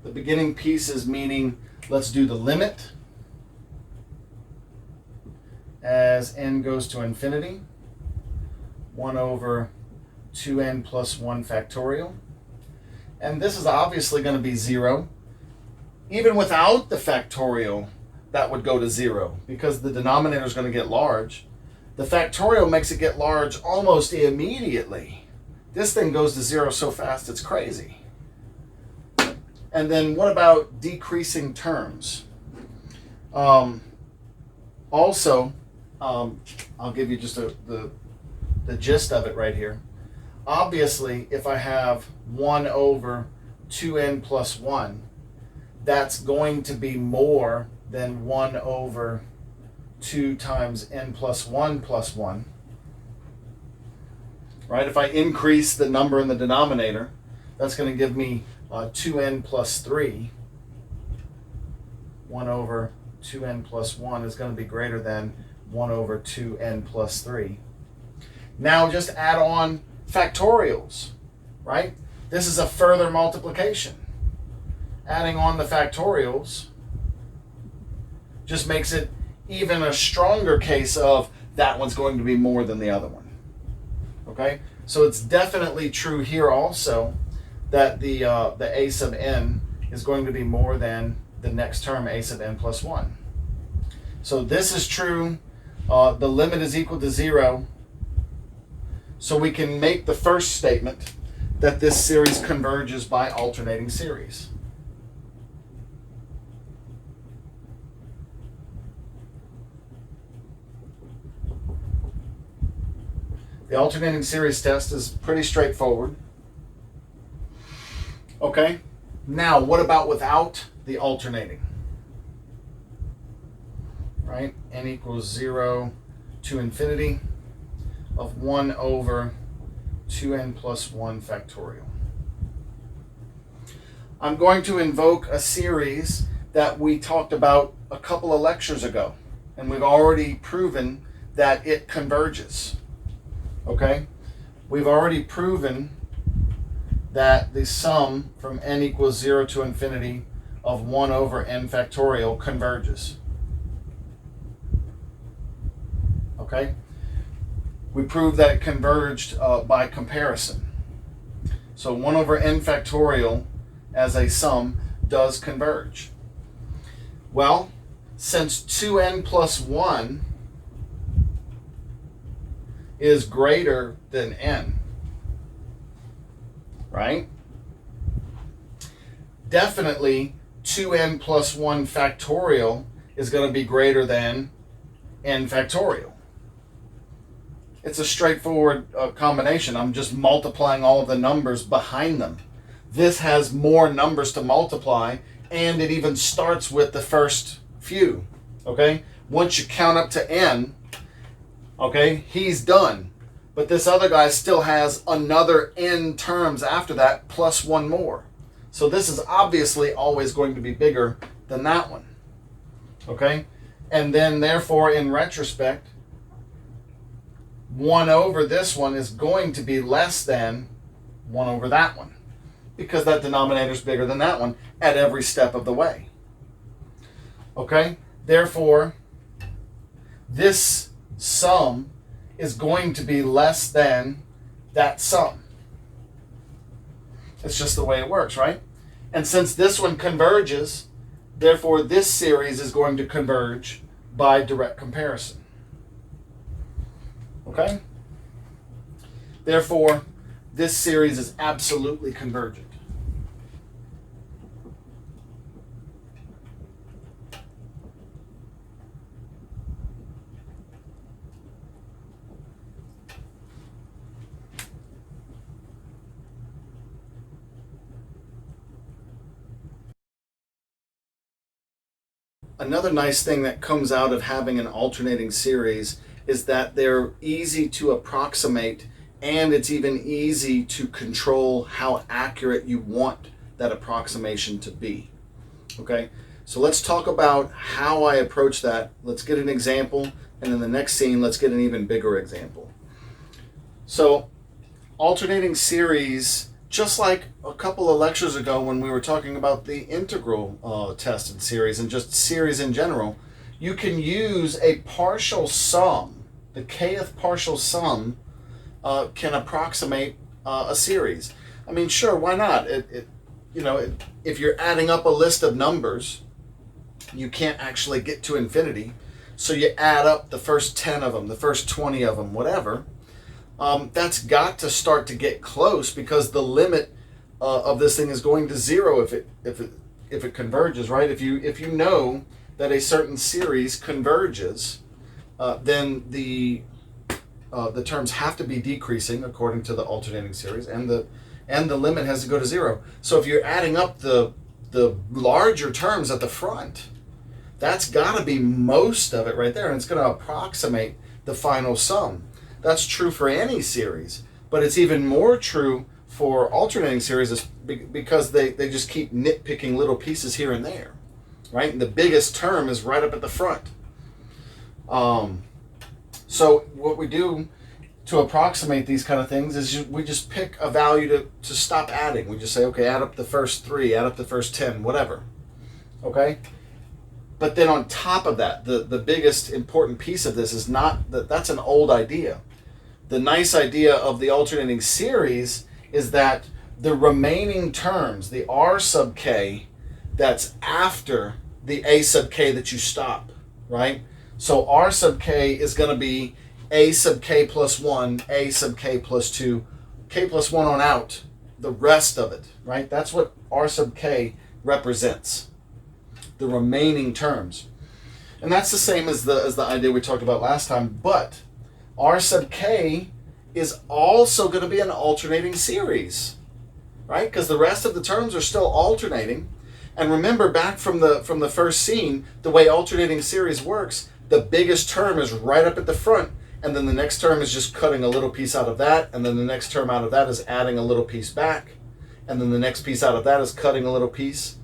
The beginning pieces meaning let's do the limit as n goes to infinity. 1 over 2n plus 1 factorial. And this is obviously going to be 0. Even without the factorial, that would go to 0 because the denominator is going to get large. The factorial makes it get large almost immediately. This thing goes to 0 so fast it's crazy. And then what about decreasing terms? Also, I'll give you just the gist of it right here. Obviously, if I have 1 over 2n plus 1, that's going to be more than 1 over 2 times n plus 1 plus 1. Right? If I increase the number in the denominator, that's going to give me 2n plus 3. 1 over 2n plus 1 is going to be greater than 1 over 2n plus 3. Now just add on factorials, right? This is a further multiplication. Adding on the factorials just makes it even a stronger case of that one's going to be more than the other one. Okay, so it's definitely true here also that the a sub n is going to be more than the next term, a sub n plus 1. So this is true. The limit is equal to 0. So we can make the first statement that this series converges by alternating series. The alternating series test is pretty straightforward. Okay, now what about without the alternating? Right, n equals 0 to infinity of 1 over 2n plus 1 factorial. I'm going to invoke a series that we talked about a couple of lectures ago, and we've already proven that it converges. Okay, we've already proven that the sum from n equals 0 to infinity of 1 over n factorial converges. Okay, we proved that it converged by comparison. So 1 over n factorial as a sum does converge. Well, since 2n plus 1 is greater than n, right? Definitely 2n plus 1 factorial is going to be greater than n factorial. It's a straightforward combination. I'm just multiplying all of the numbers behind them. This has more numbers to multiply, and it even starts with the first few. Okay? Once you count up to n, okay, he's done. But this other guy still has another n terms after that, plus one more. So this is obviously always going to be bigger than that one. Okay? And then therefore, in retrospect, 1 over this one is going to be less than 1 over that one, because that denominator is bigger than that one at every step of the way. Okay? Therefore, this sum is going to be less than that sum. It's just the way it works, right? And since this one converges, therefore this series is going to converge by direct comparison. Okay? Therefore, this series is absolutely convergent. Another nice thing that comes out of having an alternating series is that they're easy to approximate, and it's even easy to control how accurate you want that approximation to be. Okay, so let's talk about how I approach that. Let's get an example, and in the next scene, let's get an even bigger example. So alternating series, just like a couple of lectures ago when we were talking about the integral tested series and just series in general, you can use a partial sum. The kth partial sum can approximate a series. I mean, sure, why not? If you're adding up a list of numbers, you can't actually get to infinity, so you add up the first 10 of them, the first 20 of them, whatever. That's got to start to get close, because the limit of this thing is going to 0 if it converges, right? If you know that a certain series converges, then the terms have to be decreasing according to the alternating series, and the limit has to go to 0. So if you're adding up the larger terms at the front, that's got to be most of it right there, and it's going to approximate the final sum. That's true for any series, but it's even more true for alternating series because they just keep nitpicking little pieces here and there, right? And the biggest term is right up at the front. So what we do to approximate these kind of things is we just pick a value to stop adding. We just say, okay, add up the first 3, add up the first 10, whatever. Okay? But then on top of that, the biggest important piece of this is not that's an old idea. the nice idea of the alternating series is that the remaining terms, the r sub k, that's after the a sub k that you stop, right? So r sub k is going to be a sub k plus 1, a sub k plus 2, k plus 1 on out, the rest of it, right? That's what r sub k represents, the remaining terms. And that's the same as the idea we talked about last time, but r sub k is also going to be an alternating series, right? Because the rest of the terms are still alternating. And remember, back from the first scene, the way alternating series works, the biggest term is right up at the front, and then the next term is just cutting a little piece out of that, and then the next term out of that is adding a little piece back, and then the next piece out of that is cutting a little piece.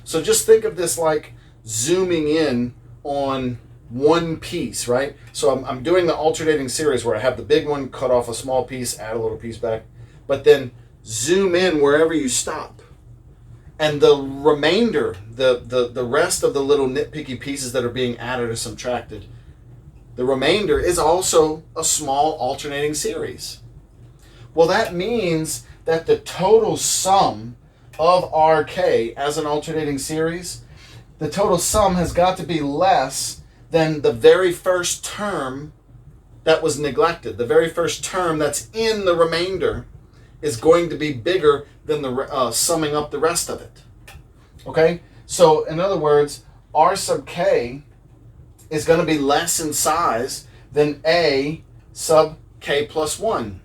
So just think of this like zooming in on one piece, right? So I'm doing the alternating series where I have the big one, cut off a small piece, add a little piece back, but then zoom in wherever you stop. And the remainder, the rest of the little nitpicky pieces that are being added or subtracted, the remainder is also a small alternating series. Well, that means that the total sum of RK as an alternating series, the total sum has got to be less than the very first term that was neglected. The very first term that's in the remainder is going to be bigger than the summing up the rest of it. Okay? So, in other words, r sub k is going to be less in size than a sub k plus 1.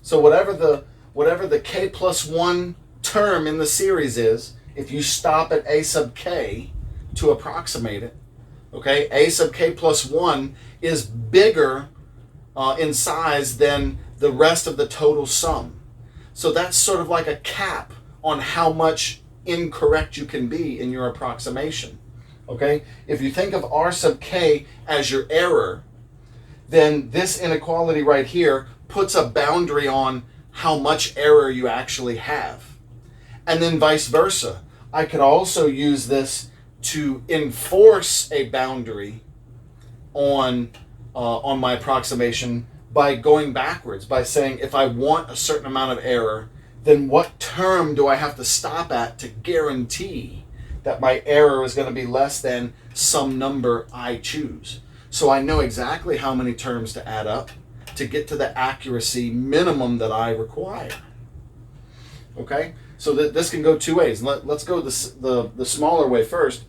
So whatever the k plus 1 term in the series is, if you stop at a sub k to approximate it, okay, a sub k plus 1 is bigger in size than the rest of the total sum. So that's sort of like a cap on how much incorrect you can be in your approximation. Okay? If you think of r sub k as your error, then this inequality right here puts a boundary on how much error you actually have. And then vice versa. I could also use this to enforce a boundary on my approximation by going backwards, by saying if I want a certain amount of error, then what term do I have to stop at to guarantee that my error is going to be less than some number I choose? So I know exactly how many terms to add up to get to the accuracy minimum that I require. Okay? So this can go two ways. Let's go the smaller way first.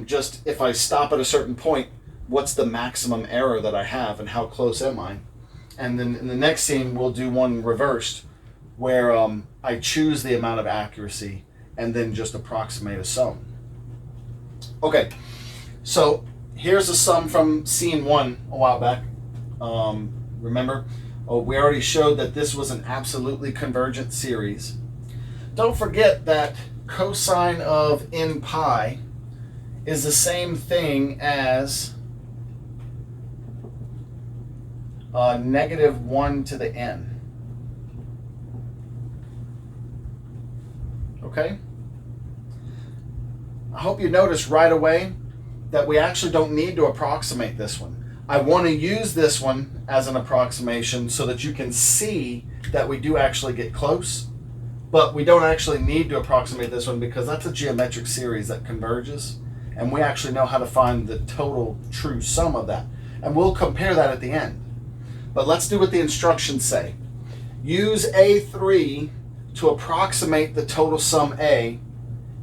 Just if I stop at a certain point, what's the maximum error that I have and how close am I? And then in the next scene, we'll do one reversed where I choose the amount of accuracy and then just approximate a sum. Okay, so here's a sum from scene 1 a while back. Remember, we already showed that this was an absolutely convergent series. Don't forget that cosine of n pi is the same thing as negative 1 to the n. Okay? I hope you notice right away that we actually don't need to approximate this one. I want to use this one as an approximation so that you can see that we do actually get close, but we don't actually need to approximate this one because that's a geometric series that converges, and we actually know how to find the total true sum of that. And we'll compare that at the end. But let's do what the instructions say. Use A3 to approximate the total sum A,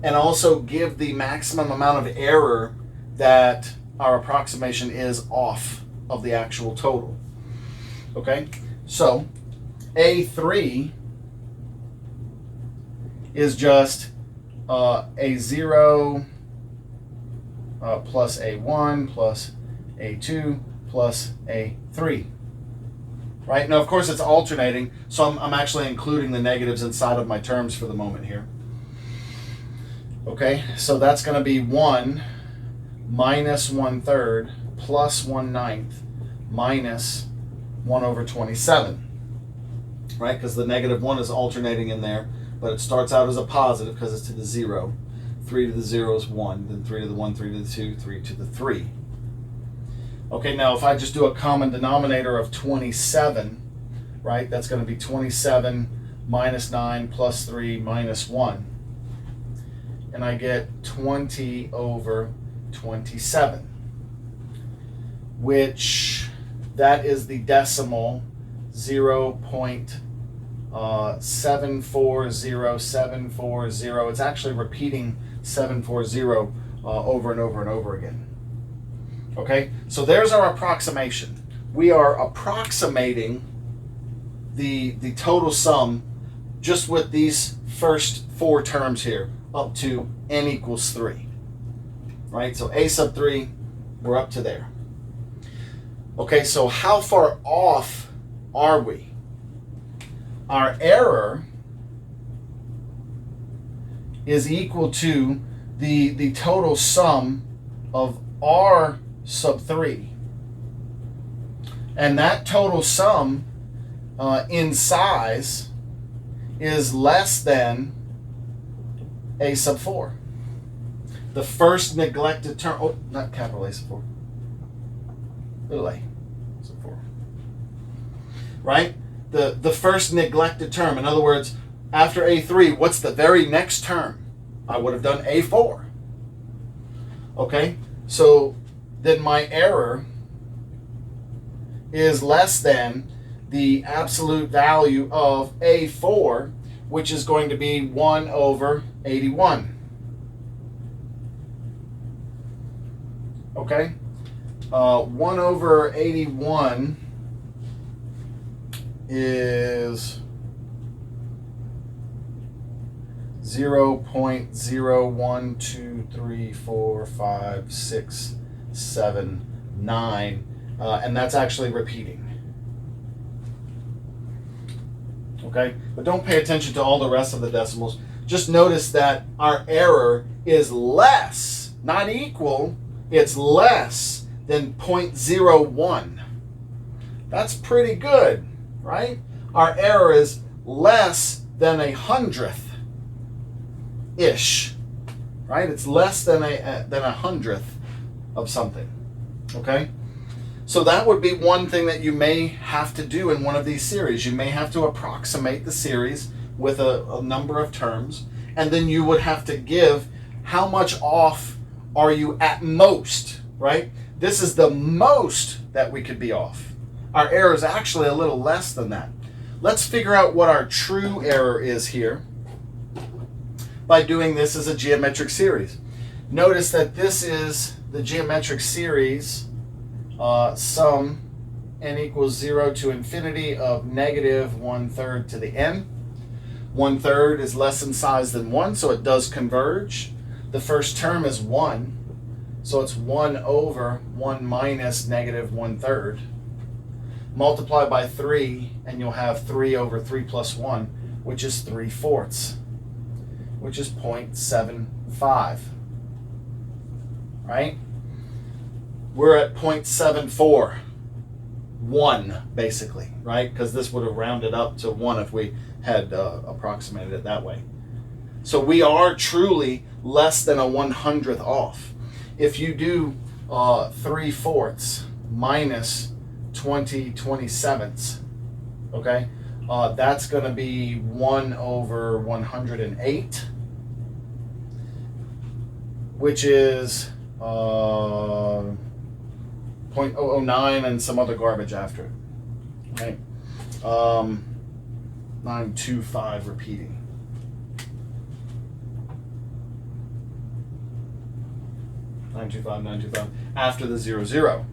and also give the maximum amount of error that our approximation is off of the actual total. Okay, so A3 is just A0 plus A1 plus A2 plus A3. Right? Now, of course, it's alternating, so I'm actually including the negatives inside of my terms for the moment here. Okay, so that's going to be 1 minus 1/3 plus 1/9 minus 1 over 27. Right? Because the negative 1 is alternating in there, but it starts out as a positive because it's to the 0. 3 to the 0 is 1, then 3 to the 1, 3 to the 2, 3 to the 3. Okay, now if I just do a common denominator of 27, right? That's going to be 27 minus 9 plus 3 minus 1. And I get 20 over 27, which that is the decimal 0.740740. It's actually repeating 740 over and over and over again. Okay, so there's our approximation. We are approximating the total sum just with these first four terms here up to n equals 3. Right, so a sub 3, we're up to there. Okay, so how far off are we? Our error is equal to the total sum of r sub 3. And that total sum in size is less than a sub 4. The first neglected term, oh, not capital A sub 4, little a sub 4. Right? The first neglected term. In other words, after A3, what's the very next term? I would have done A4. Okay? So then my error is less than the absolute value of A4, which is going to be 1 over 81. Okay? 1 over 81 is 0.01234567 and that's actually repeating. Okay, but don't pay attention to all the rest of the decimals. Just notice that our error is less, not equal, it's less than 0.01. That's pretty good, right? Our error is less than 100th-ish, right? It's less than a 100th of something, okay? So that would be one thing that you may have to do in one of these series. You may have to approximate the series with a number of terms, and then you would have to give how much off are you at most, right? This is the most that we could be off. Our error is actually a little less than that. Let's figure out what our true error is here by doing this as a geometric series. Notice that this is the geometric series sum n equals 0 to infinity of negative 1/3 to the n. 1/3 is less in size than 1, so it does converge. The first term is 1, so it's 1 over 1 minus negative 1/3. Multiply by 3, and you'll have 3 over 3 plus 1, which is 3/4, which is 0.75. Right? We're at 0.741, basically, right? Because this would have rounded up to 1 if we had approximated it that way. So we are truly less than a 100th off. If you do 3/4 minus 20/27, okay, that's going to be 1 over 108, which is 0.009 and some other garbage after it, right? 925 repeating. Nine two five after the 0,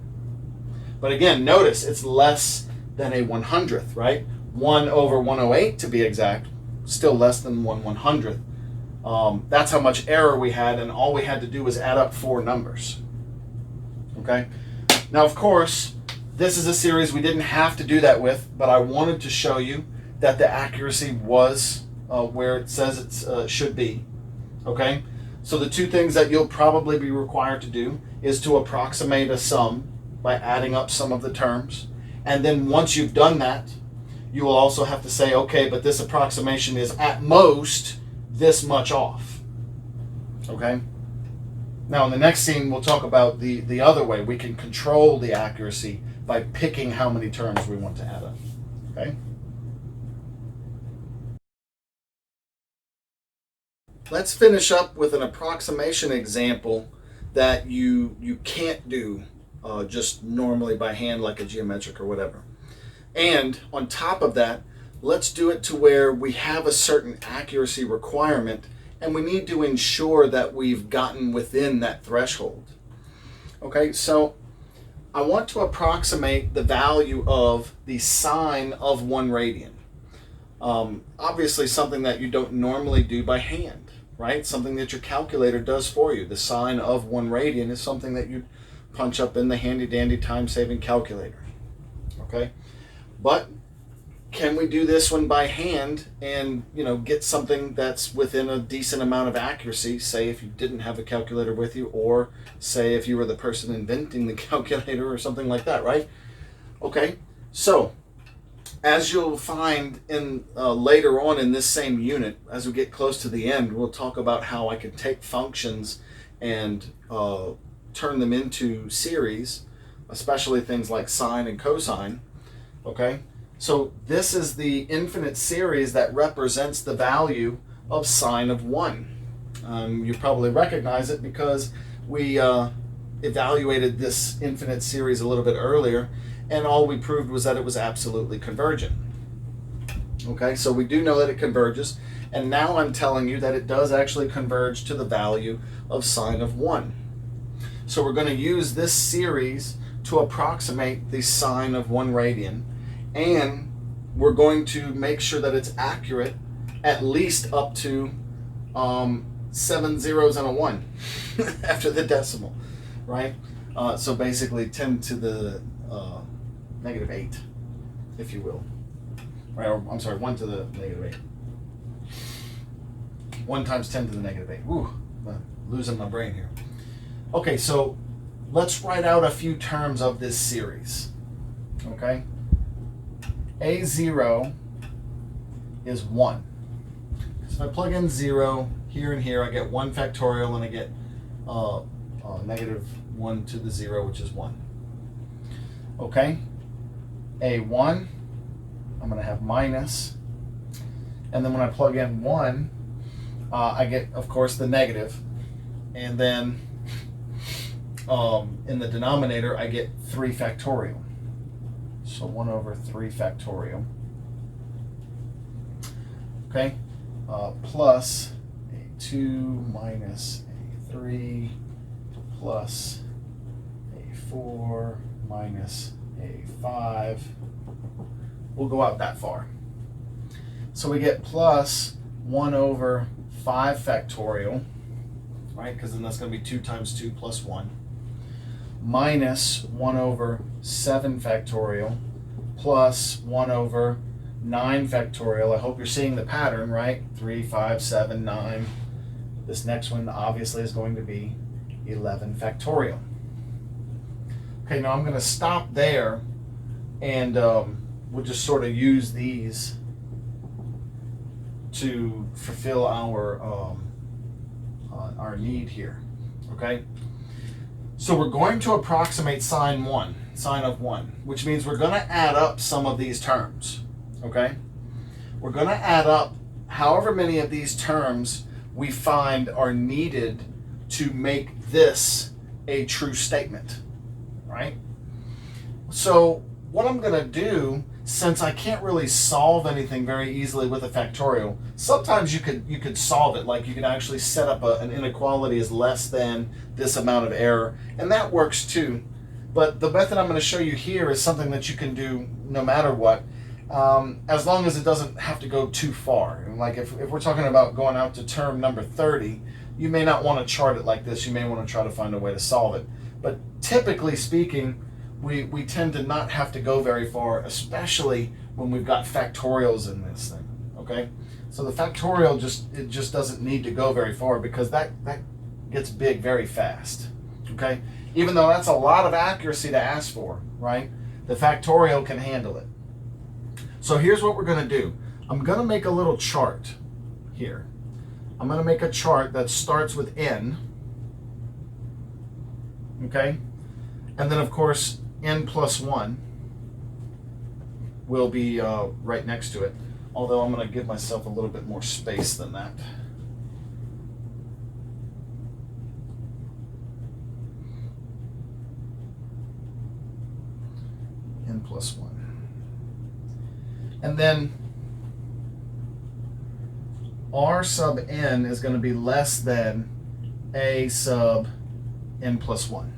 But again, notice it's less than a 100th, right? 1 over 108 to be exact, still less than 1/100th. That's how much error we had, and all we had to do was add up 4 numbers. Okay? Now, of course, this is a series we didn't have to do that with, but I wanted to show you that the accuracy was where it says it should be. Okay? So the two things that you'll probably be required to do is to approximate a sum by adding up some of the terms. And then once you've done that, you will also have to say, okay, but this approximation is at most this much off. Okay? Now in the next scene, we'll talk about the other way. We can control the accuracy by picking how many terms we want to add up. Okay? let's finish up with an approximation example that you can't do just normally by hand like a geometric or whatever. And on top of that, let's do it to where we have a certain accuracy requirement and we need to ensure that we've gotten within that threshold. Okay, so I want to approximate the value of the sine of 1 radian. Obviously something that you don't normally do by hand, right? Something that your calculator does for you. The sine of 1 radian is something that you punch up in the handy dandy time-saving calculator. Okay, but can we do this one by hand and get something that's within a decent amount of accuracy? Say if you didn't have a calculator with you, or say if you were the person inventing the calculator or something like that, right? Okay, so as you'll find in later on in this same unit, as we get close to the end, we'll talk about how I can take functions and turn them into series, especially things like sine and cosine. Okay, so this is the infinite series that represents the value of sine of 1. You probably recognize it because we evaluated this infinite series a little bit earlier, and all we proved was that it was absolutely convergent. Okay, so we do know that it converges, and now I'm telling you that it does actually converge to the value of sine of 1. So we're going to use this series to approximate the sine of 1 radian, and we're going to make sure that it's accurate at least up to 7 zeros and a 1 after the decimal, right? So basically 10 to the negative 8, if you will. Right, or, I'm sorry, 1 to the negative 8. 1 times 10 to the negative 8. Woo, I'm losing my brain here. Okay, so let's write out a few terms of this series. Okay? A0 is 1. So if I plug in 0 here and here, I get 1 factorial, and I get negative 1 to the 0, which is 1. Okay? A1, I'm going to have minus. And then when I plug in 1, I get, of course, the negative. And then in the denominator, I get 3 factorial. So 1 over 3 factorial. Okay? Plus A2 minus A3 plus A4 minus A5. We'll go out that far. So we get plus 1 over 5 factorial, right? Because then that's going to be 2 times 2 plus 1. Minus 1 over 7 factorial plus 1 over 9 factorial. I hope you're seeing the pattern, right? 3, 5, 7, 9. This next one obviously is going to be 11 factorial. Okay, now I'm going to stop there, and we'll just sort of use these to fulfill our need here. Okay? So we're going to approximate sine of 1, which means we're going to add up some of these terms. Okay? We're going to add up however many of these terms we find are needed to make this a true statement. Right? So what I'm going to do, since I can't really solve anything very easily with a factorial, sometimes you could solve it, like you could actually set up an inequality as less than this amount of error, and that works too. But the method I'm going to show you here is something that you can do no matter what, as long as it doesn't have to go too far. And like if we're talking about going out to term number 30, you may not want to chart it like this. You may want to try to find a way to solve it. But typically speaking, we tend to not have to go very far, especially when we've got factorials in this thing. Okay, so the factorial just doesn't need to go very far, because that gets big very fast. Okay, even though that's a lot of accuracy to ask for, right? The factorial can handle it. So here's what we're going to do. I'm going to make a little chart here. I'm going to make a chart that starts with n. Okay, and then of course n plus 1 will be right next to it, although I'm going to give myself a little bit more space than that. plus 1. And then r sub n is going to be less than a sub n plus 1.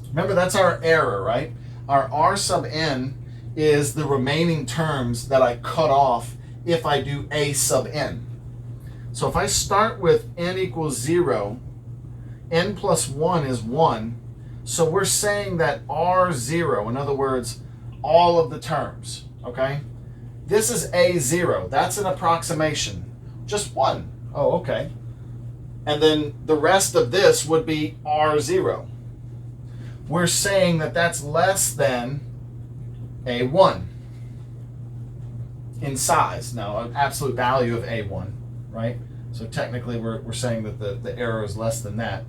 Remember, that's our error, right? Our r sub n is the remaining terms that I cut off if I do a sub n. So if I start with n equals 0, n plus 1 is 1. So we're saying that r0, in other words, all of the terms, okay? This is a0. That's an approximation. Just 1. Oh, okay. And then the rest of this would be r0. We're saying that that's less than a1 in size. Now, an absolute value of a1, right? So technically we're saying that the error is less than that.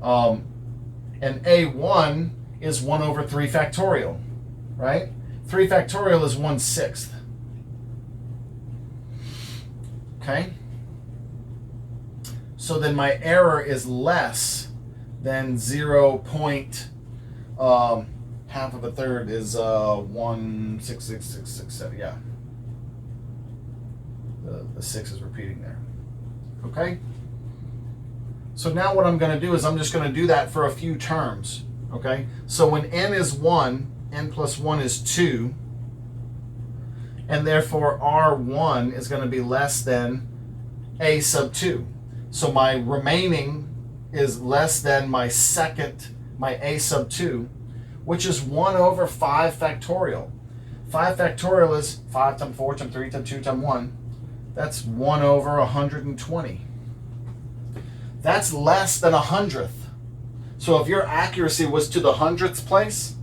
And a1 is 1 over 3 factorial, right? 3 factorial is 1/6. Okay? So then my error is less than 0. Half of a third is 1.66667. Yeah. The 6 is repeating there. Okay? So now what I'm going to do is I'm just going to do that for a few terms. Okay? So when n is 1, n plus 1 is 2, and therefore r1 is going to be less than a sub 2. So my remaining is less than my a sub 2, which is 1 over 5 factorial. 5 factorial is 5 times 4 times 3 times 2 times 1. That's 1 over 120. That's less than 100th. So if your accuracy was to the 100th place,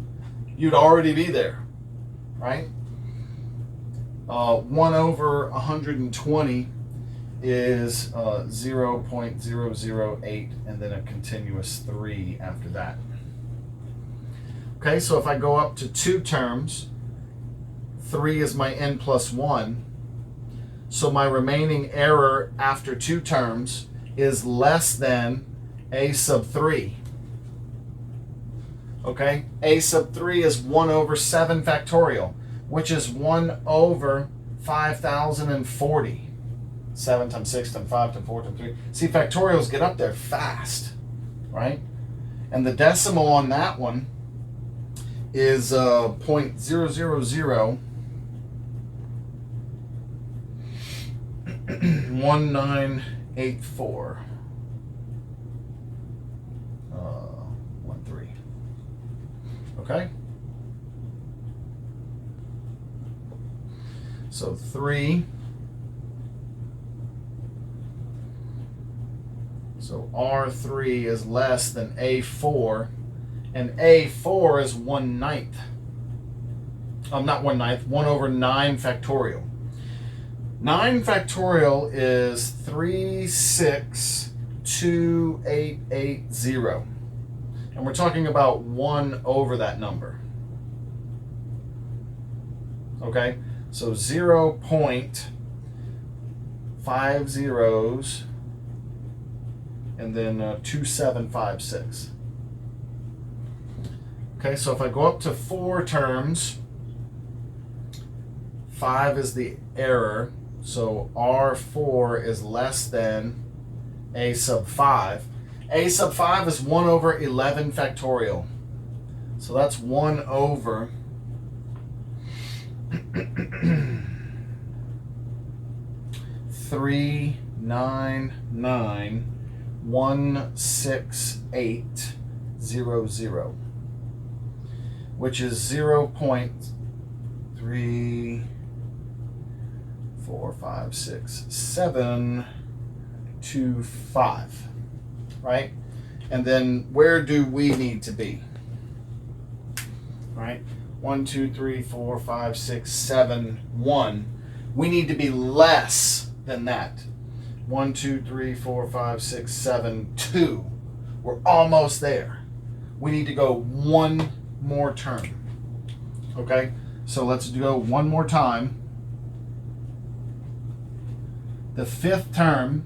you'd already be there, right? 1 over 120 is 0.008, and then a continuous 3 after that. Okay, so if I go up to 2 terms, 3 is my n plus 1. So my remaining error after 2 terms is less than a sub 3. Okay, a sub 3 is 1 over 7 factorial, which is 1 over 5,040. 7 times 6 times 5 times 4 times 3. See, factorials get up there fast, right? And the decimal on that one is 0.0001984. 13. Okay? So 3. So R3 is less than A4, and A4 is 1/9. Not 1/9, 1 over 9 factorial. 9 factorial is 362,880. And we're talking about 1 over that number. Okay? So 0.5 zeros and then 2756. Okay, so if I go up to 4 terms, 5 is the error. So R4 is less than A sub 5. A sub 5 is 1 over 11 factorial. So that's 1 over 399,168,00, which is 0.3456725, right? And then where do we need to be? Right? 1, 2, 3, 4, 5, 6, 7, 1. We need to be less than that. 1, 2, 3, 4, 5, 6, 7, 2. We're almost there. We need to go 1 more term. Okay? So let's go 1 more time. The 5th term,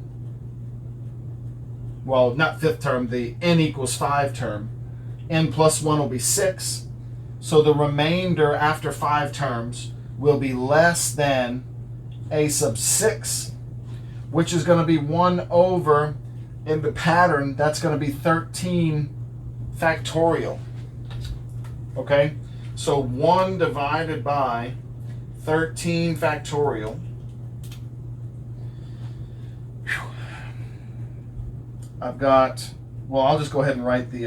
well, not 5th term, the n equals 5 term. N plus 1 will be 6. So the remainder after 5 terms will be less than a sub 6, which is going to be 1 over, in the pattern, that's going to be 13 factorial. Okay? So 1 divided by 13 factorial. I've got, well, I'll just go ahead and write the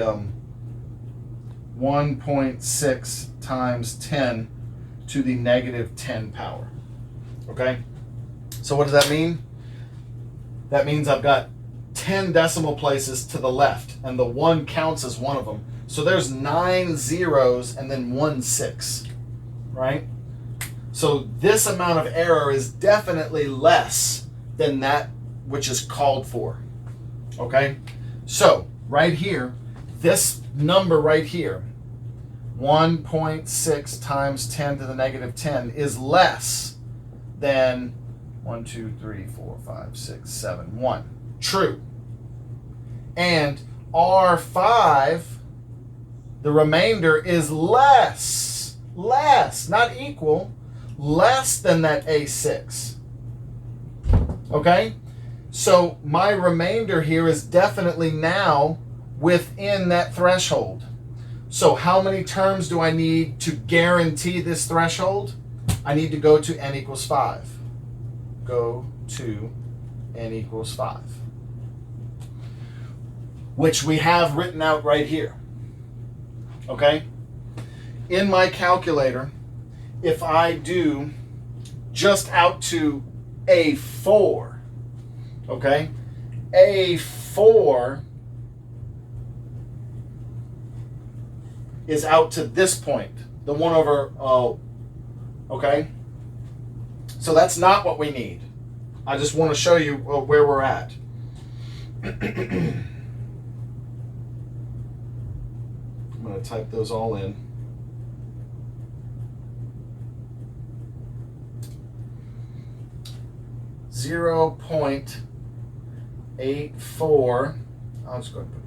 1.6 times 10 to the negative 10 power. Okay? So what does that mean? That means I've got 10 decimal places to the left, and the 1 counts as one of them. So there's 9 zeros and then 1 6, right? So this amount of error is definitely less than that which is called for. Okay? So right here, this number right here, 1.6 times 10 to the negative 10 is less than 1, 2, 3, 4, 5, 6, 7, 1. True. And R5, the remainder, is less, not equal, less than that A6. Okay? So my remainder here is definitely now within that threshold. So how many terms do I need to guarantee this threshold? I need to go to n equals 5. Go to n equals 5. Which we have written out right here. Okay? In my calculator, if I do just out to A4, okay? A4 is out to this point, the 1 over, okay? So that's not what we need. I just want to show you where we're at. I'm going to type those all in. .84. I'll just go ahead and put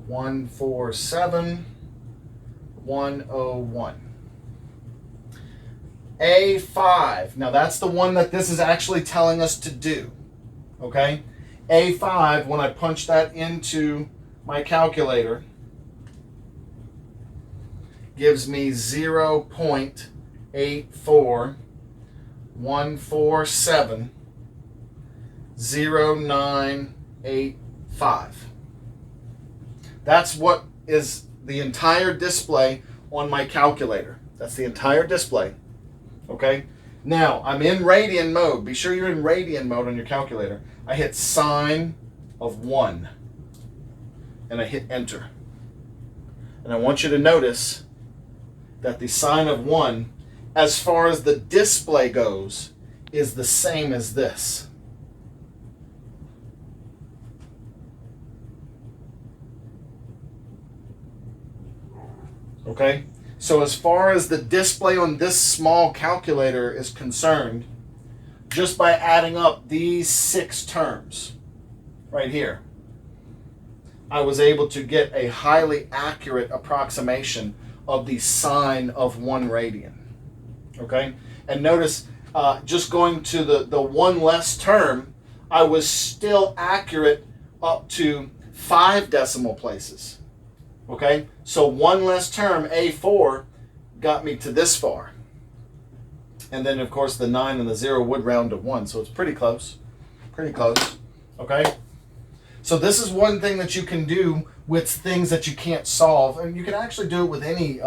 147,101. A5. Now that's the one that this is actually telling us to do. Okay? A5, when I punch that into my calculator, gives me 0.841470985. That's what is the entire display on my calculator. That's the entire display. Okay? Now, I'm in radian mode. Be sure you're in radian mode on your calculator. I hit sine of 1. And I hit enter. And I want you to notice that the sine of 1, as far as the display goes, is the same as this. Okay? So as far as the display on this small calculator is concerned, just by adding up these 6 terms right here, I was able to get a highly accurate approximation of the sine of 1 radian. Okay? And notice, just going to the 1 less term, I was still accurate up to 5 decimal places. Okay? So 1 less term, A4, got me to this far. And then, of course, the 9 and the 0 would round to 1. So it's pretty close. Pretty close. Okay? So this is one thing that you can do with things that you can't solve. And you can actually do it with any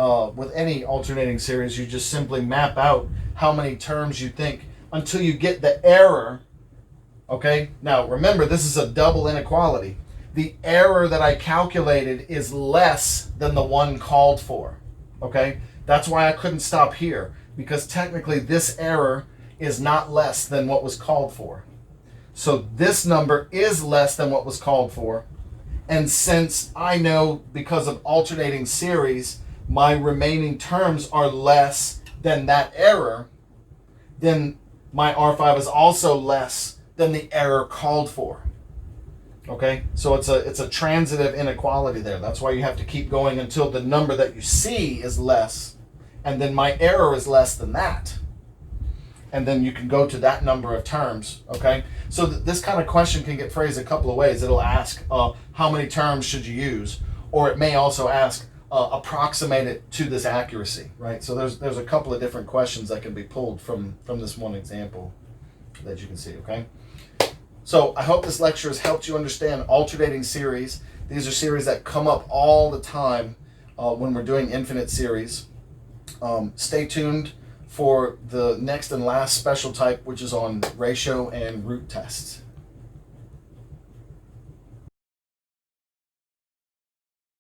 alternating series. You just simply map out how many terms you think until you get the error. Okay? Now, remember, this is a double inequality. The error that I calculated is less than the one called for. Okay? That's why I couldn't stop here, because technically this error is not less than what was called for. So this number is less than what was called for. And since I know, because of alternating series, my remaining terms are less than that error, then my R5 is also less than the error called for. Okay, so it's a transitive inequality there. That's why you have to keep going until the number that you see is less, and then my error is less than that. And then you can go to that number of terms, okay? So this kind of question can get phrased a couple of ways. It'll ask, how many terms should you use? Or it may also ask, approximate it to this accuracy, right? So there's a couple of different questions that can be pulled from this one example that you can see, okay? So I hope this lecture has helped you understand alternating series. These are series that come up all the time when we're doing infinite series. Stay tuned for the next and last special type, which is on ratio and root tests.